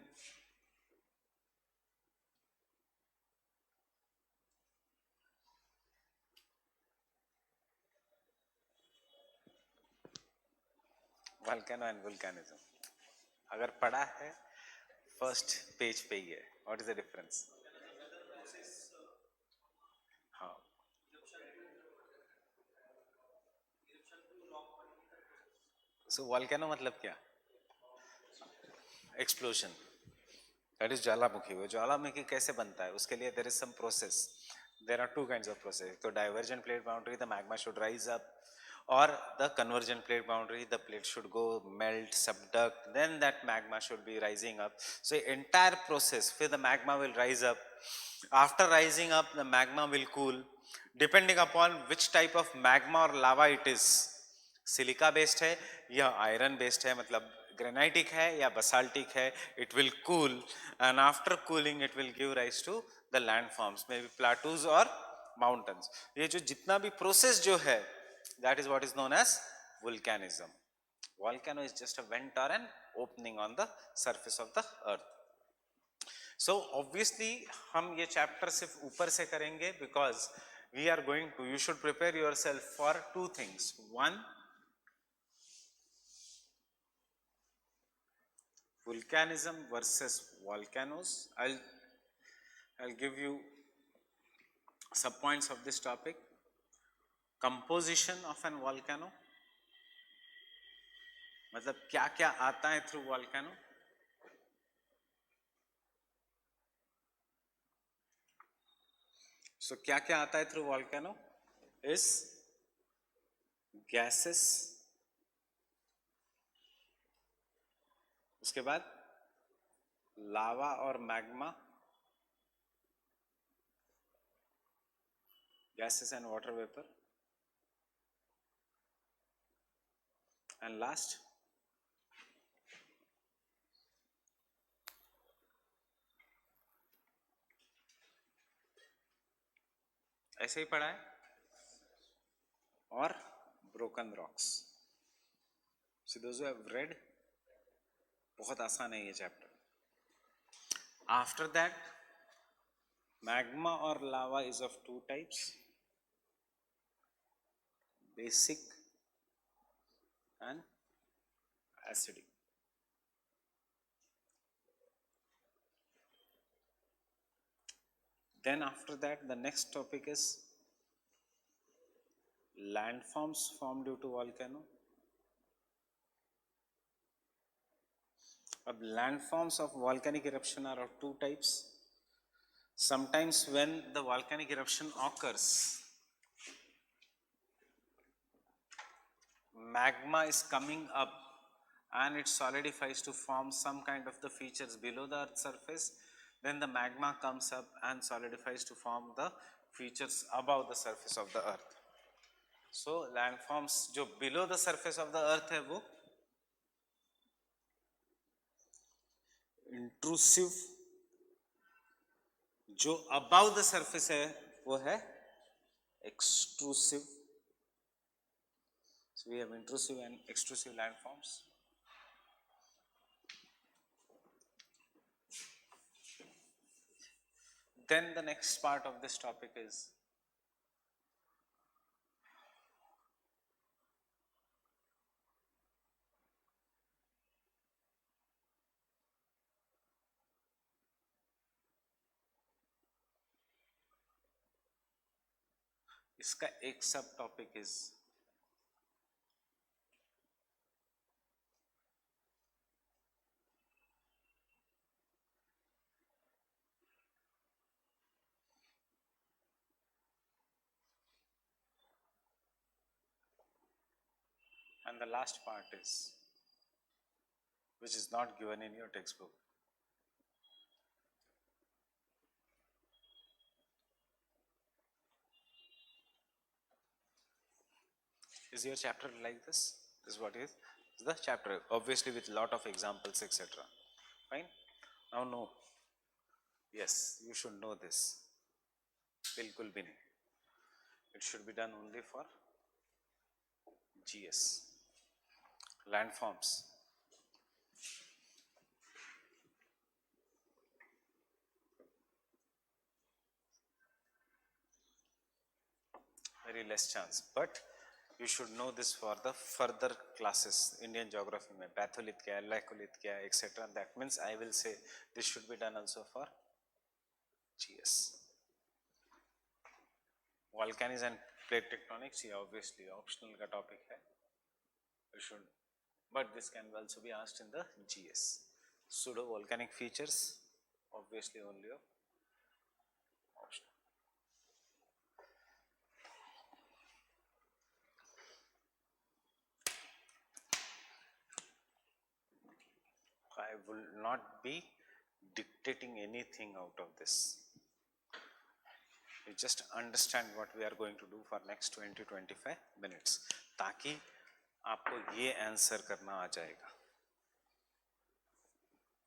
volcano and volcanism? अगर पढ़ा है first page पे ही है. What is the difference? हाँ, so volcano मतलब क्या? Explosion. That is ज्वालामुखी. वो ज्वालामुखी कैसे बनता है, उसके लिए there is some process. There are two kinds of process. तो divergent plate boundary, the magma should rise up, or the convergent plate boundary, the plate should go melt, subduct, then that magma should be rising up. So entire process, फिर the magma will rise up, After rising up, the magma will cool, depending upon which type of magma or lava it is. Silica based है या iron based है, मतलब granitic है या basaltic है, it will cool, and after cooling it will give rise to the landforms, maybe plateaus or mountains. ये जो जितना भी process जो है, that is what is known as volcanism. Volcano is just a vent or an opening on the surface of the earth. So obviously हम ये chapter सिर्फ ऊपर से करेंगे because we are going to, you should prepare yourself for two things. One, volcanism versus volcanoes. I'll give you sub points of this topic. Composition of an volcano, मतलब क्या क्या आता है through volcano. So क्या क्या आता है through volcano is gases, उसके बाद लावा और magma, gases and water vapor, and last ऐसे ही पढ़ा है, और broken rocks. So those who have read, बहुत आसान है ये chapter. After that, magma or lava is of two types, basic and acidic. Then after that, the next topic is landforms formed due to volcano. अब landforms of volcanic eruption are of two types. Sometimes when the volcanic eruption occurs, magma is coming up and it solidifies to form some kind of the features below the earth's surface. Then the magma comes up and solidifies to form the features above the surface of the earth. So landforms जो below the surface of the earth है वो intrusive, जो above the surface है वो है extrusive. So we have intrusive and extrusive landforms. Then the next part of this topic is इसका एक सब topic is and the last part is, which is not given in your textbook. Is your chapter like this? This is what is the chapter, obviously with lot of examples, etc. Fine. Now no. Yes, you should know this. बिल्कुल भी नहीं. It should be done only for GS. Landforms. Very less chance, but you should know this for the further classes. Indian geography में patholith क्या है, laccolith क्या है, etc. That means I will say this should be done also for GS. Volcanics and plate tectonics, ये obviously optional का topic है. You should, but this can also be asked in the GS. Pseudo volcanic features, obviously only of optional. I will not be dictating anything out of this. You just understand what we are going to do for next 20-25 minutes ताकि आपको ये answer करना आ जाएगा.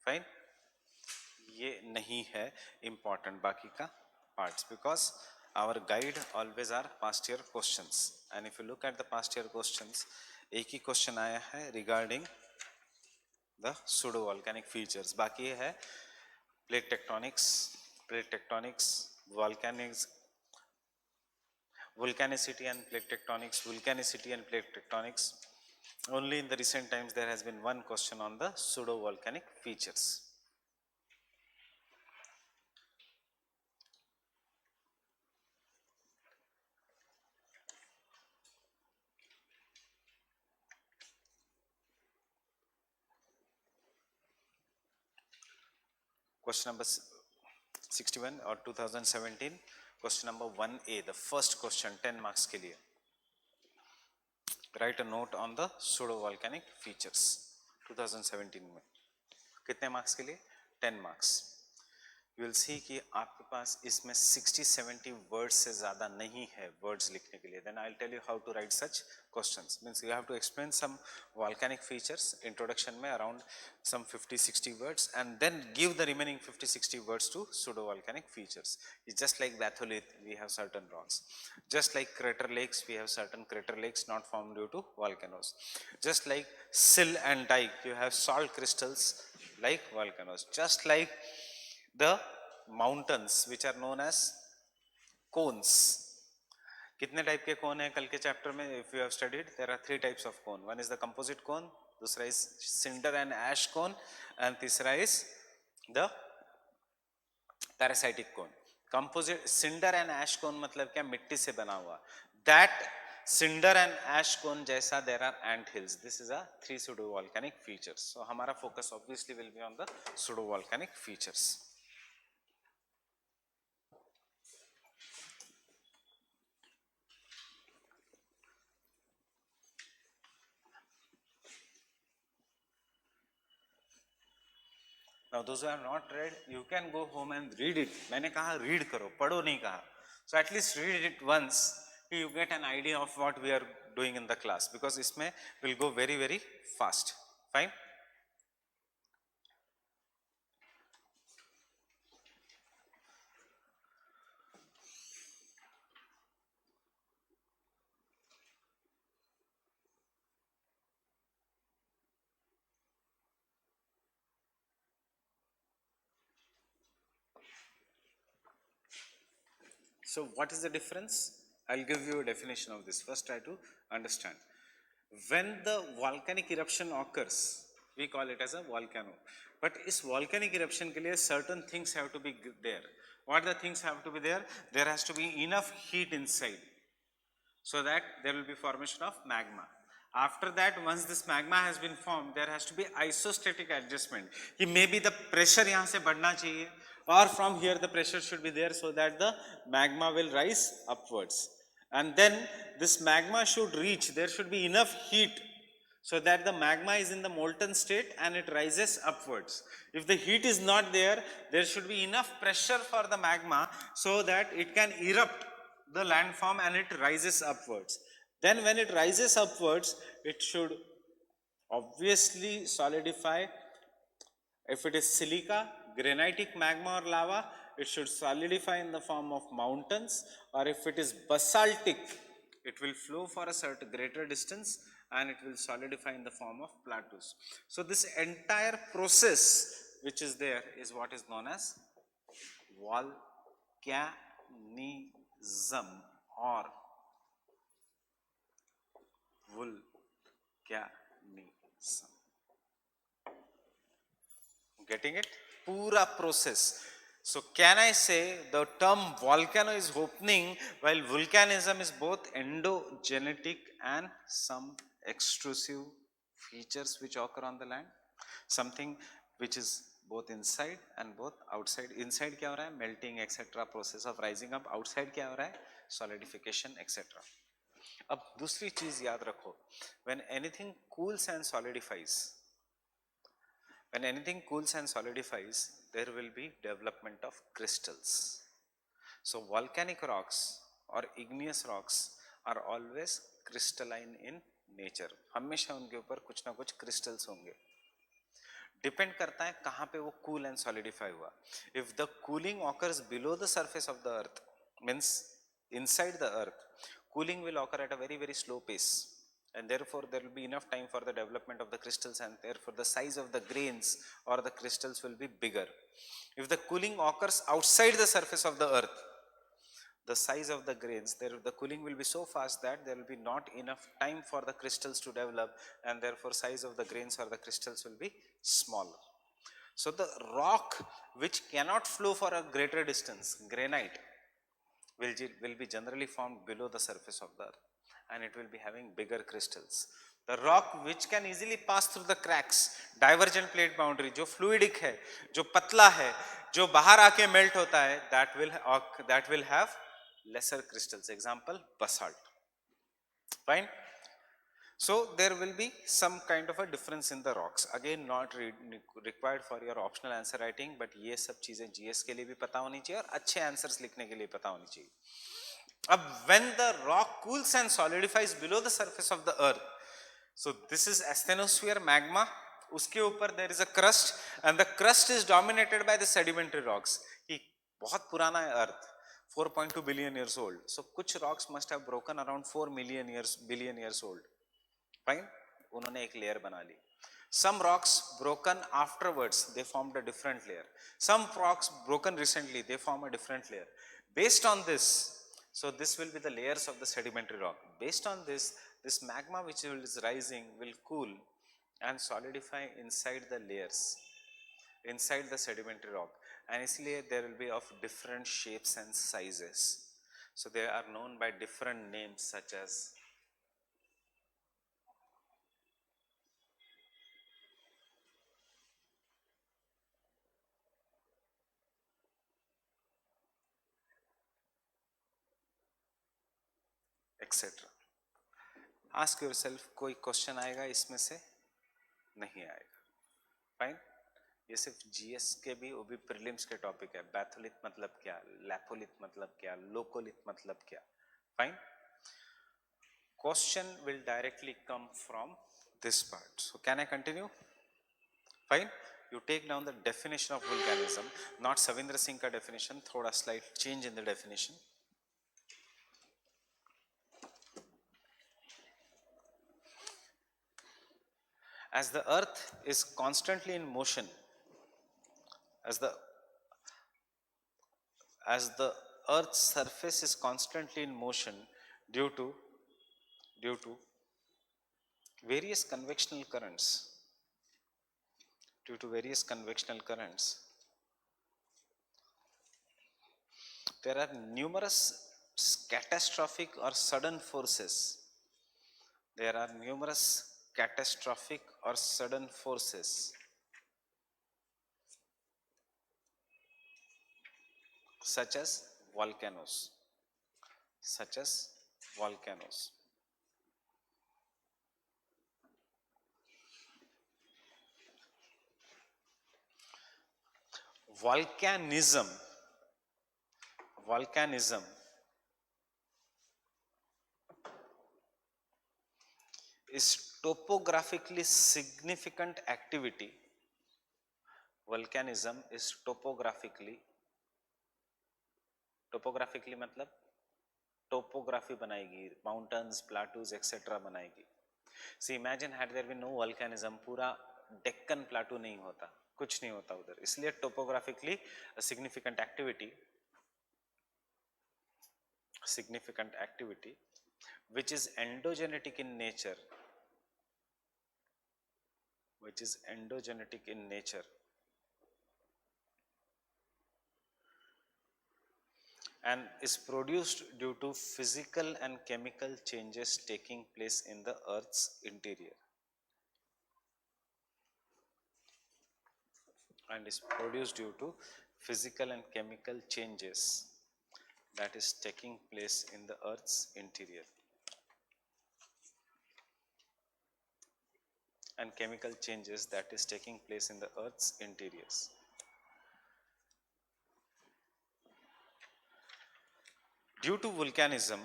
Fine. ये नहीं है important बाकी का parts because our guide always are past year questions and if you look at the past year questions एक ही question आया है regarding the pseudo volcanic features. बाकी ये है plate tectonics, volcanics, volcanicity and plate tectonics. Only in the recent times there has been one question on the pseudo volcanic features. Question number 61 or 2017, question number 1A, the first question 10 marks के लिए. Write a note on the pseudo volcanic features 2017 में. कितने marks के लिए? 10 marks. You will see कि आपके पास इसमें 60-70 words से ज़्यादा नहीं है words लिखने के लिए. Then I'll tell you how to write such questions. Means you have to explain some volcanic features. Introduction में around some 50-60 words and then give the remaining 50-60 words to pseudo volcanic features. It's just like batholith, we have certain rocks. Just like crater lakes, we have certain crater lakes not formed due to volcanoes. Just like sill and dike, you have salt crystals like volcanoes. Just like the mountains which are known as cones. कितने type के कोन है कल के chapter में if you have studied there are 3 types of cone. One is the composite cone, दूसरा is cinder and ash cone and तीसरा is the parasitic cone. Composite cinder and ash cone मतलब क्या, मिट्टी से बना हुआ. That cinder and ash cone जैसा there are ant hills. This is a 3 pseudo volcanic features. So हमारा focus obviously will be on the pseudo volcanic features. Now those who have not read, you can go home and read it. मैंने कहा read करो, पढ़ो नहीं कहा. So at least read it once, you get an idea of what we are doing in the class because इसमें will go very fast. Fine. So what is the difference? I'll give you a definition of this. First try to understand. When the volcanic eruption occurs, we call it as a volcano. But इस volcanic eruption के लिए certain things have to be there. What the things have to be there? There has to be enough heat inside so that there will be formation of magma. After that, once this magma has been formed, there has to be isostatic adjustment. कि maybe the pressure यहाँ से बढ़ना चाहिए or from here the pressure should be there so that the magma will rise upwards. And then this magma should reach, there should be enough heat so that the magma is in the molten state and it rises upwards. If the heat is not there, there should be enough pressure for the magma so that it can erupt the landform and it rises upwards. Then when it rises upwards, it should obviously solidify. If it is silica, granitic magma or lava, it should solidify in the form of mountains, or if it is basaltic, it will flow for a certain greater distance and it will solidify in the form of plateaus. So this entire process which is there is what is known as volcanism or volcanism. Getting it? Pura process. So can I say the term volcano is opening while volcanism is both endogenetic and some extrusive features which occur on the land? Something which is both inside and both outside. Inside क्या हो रहा है? Melting etc. process of rising up. Outside क्या हो रहा है? Solidification etc. अब दूसरी चीज याद रखो. When anything cools and solidifies, there will be development of crystals. So volcanic rocks or igneous rocks are always crystalline in nature. हमेशा उनके ऊपर कुछ ना कुछ crystals होंगे. डिपेंड करता है कहाँ पे वो कूल एंड सॉलिडिफाई हुआ. If the cooling occurs below the surface of the earth, means inside the earth, cooling will occur at a very very slow pace, and therefore there will be enough time for the development of the crystals, and therefore the size of the grains or the crystals will be bigger. If the cooling occurs outside the surface of the earth, the size of the grains, the cooling will be so fast that there will be not enough time for the crystals to develop, and therefore size of the grains or the crystals will be smaller. So the rock which cannot flow for a greater distance, granite, will be generally formed below the surface of the earth, and it will be having bigger crystals. The rock which can easily pass through the cracks, divergent plate boundary, जो fluidic है, जो पतला है, जो बाहर आके melt होता है, that will have lesser crystals. Example, basalt. Fine. So there will be some kind of a difference in the rocks. Again, not required for your optional answer writing, but ये सब चीजें GS के लिए भी पता होनी चाहिए और अच्छे answers लिखने के लिए पता होनी चाहिए. अब when the rock cools and solidifies below the surface of the earth, so this is asthenosphere magma, उसके ऊपर there is a crust, and the crust is dominated by the sedimentary rocks. कि बहुत पुराना है earth, 4.2 billion years old. So कुछ rocks must have broken around 4 billion years old. Fine, उन्होंने एक layer बना ली. Some rocks broken afterwards, they formed a different layer. Some rocks broken recently, they form a different layer. Based on this, so this will be the layers of the sedimentary rock. Based on this, this magma which is rising will cool and solidify inside the layers, inside the sedimentary rock, and इसलिए there will be of different shapes and sizes. So they are known by different names such as etc. Ask yourself, कोई question आएगा इसमें से? नहीं आएगा. Fine. ये सिर्फ GS के भी, वो भी प्रीलिम्स के टॉपिक है. बैथोलिथ मतलब क्या, लैपोलिथ मतलब क्या, लोकोलिथ मतलब क्या. Fine. Question will directly come from this part. So can I continue? Fine. You take down the definition of volcanism, not Savindra Singh ka definition, thoda slight change in the definition. As the earth is constantly in motion, as the earth's surface is constantly in motion due to various convectional currents, there are numerous catastrophic or sudden forces. Such as volcanoes. Volcanism is topographically significant activity. Volcanism is topographically मतलब topography बनाएगी, mountains, plateaus, etc. बनाएगी. See, imagine had there been no volcanism, पूरा Deccan plateau नहीं होता, कुछ नहीं होता उधर. इसलिए topographically a significant activity which is endogenetic in nature, and is produced due to physical and chemical changes taking place in the earth's interior. And is produced due to physical and chemical changes that is taking place in the earth's interior. And chemical changes that is taking place in the earth's interiors. due to volcanism,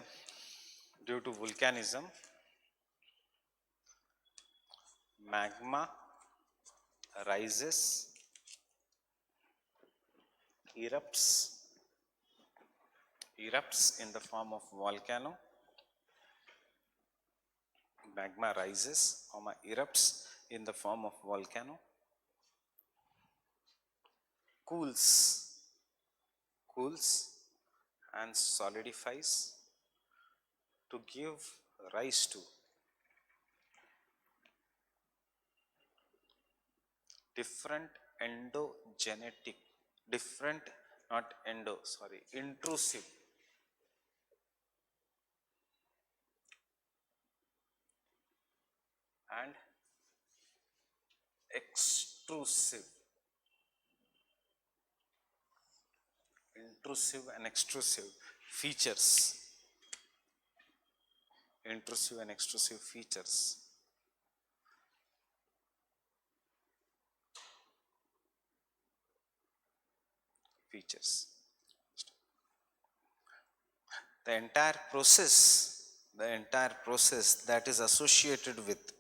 due to volcanism, magma rises, erupts in the form of volcano. Magma rises, erupts in the form of volcano, cools and solidifies to give rise to different endogenetic, different, not endo, sorry, intrusive and extrusive, intrusive and extrusive features, intrusive and extrusive features. The entire process that is associated with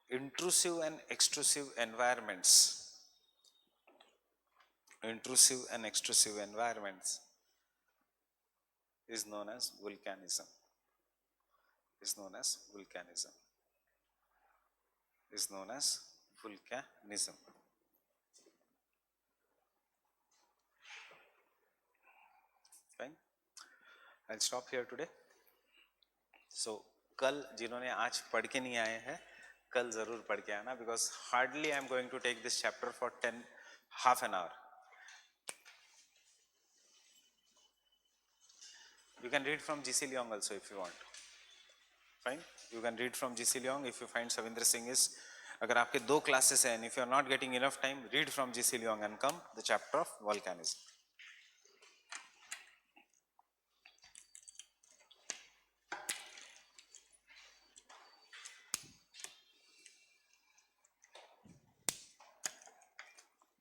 intrusive and extrusive environments, intrusive and extrusive environments is known as volcanism, is known as volcanism, is known as volcanism. Fine. I'll stop here today. So कल जिन्होंने आज पढ़ के नहीं आए हैं कल जरूर पढ़ के आना, because hardly I am going to take this chapter for half an hour. You can read from G.C. Leong also if you want. Fine. You can read from G.C. Leong if you find Savindra Singh is. अगर आपके 2 classes हैं and if you are not getting enough time, read from G.C. Leong and come the chapter of volcanism.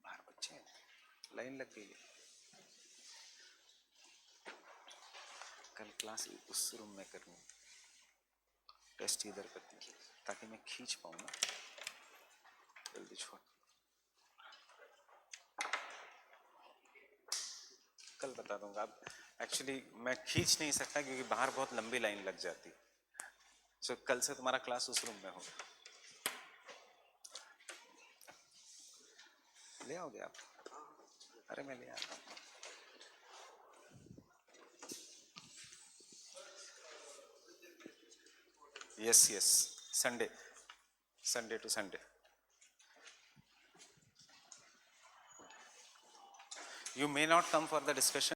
बाहर बच्चे line लग गई है. कल class उस रूम में करनी, टेस्ट इधर करती है ताकि मैं खींच पाऊँ ना. जल्दी छोड़, कल बता दूंगा. अब एक्चुअली मैं खींच नहीं सकता क्योंकि बाहर बहुत लंबी लाइन लग जाती. सो कल से तुम्हारा क्लास उस रूम में होगा. ले आओगे आप? अरे मैं ले आता हूँ. Yes, Sunday to Sunday. You may not come for the discussion.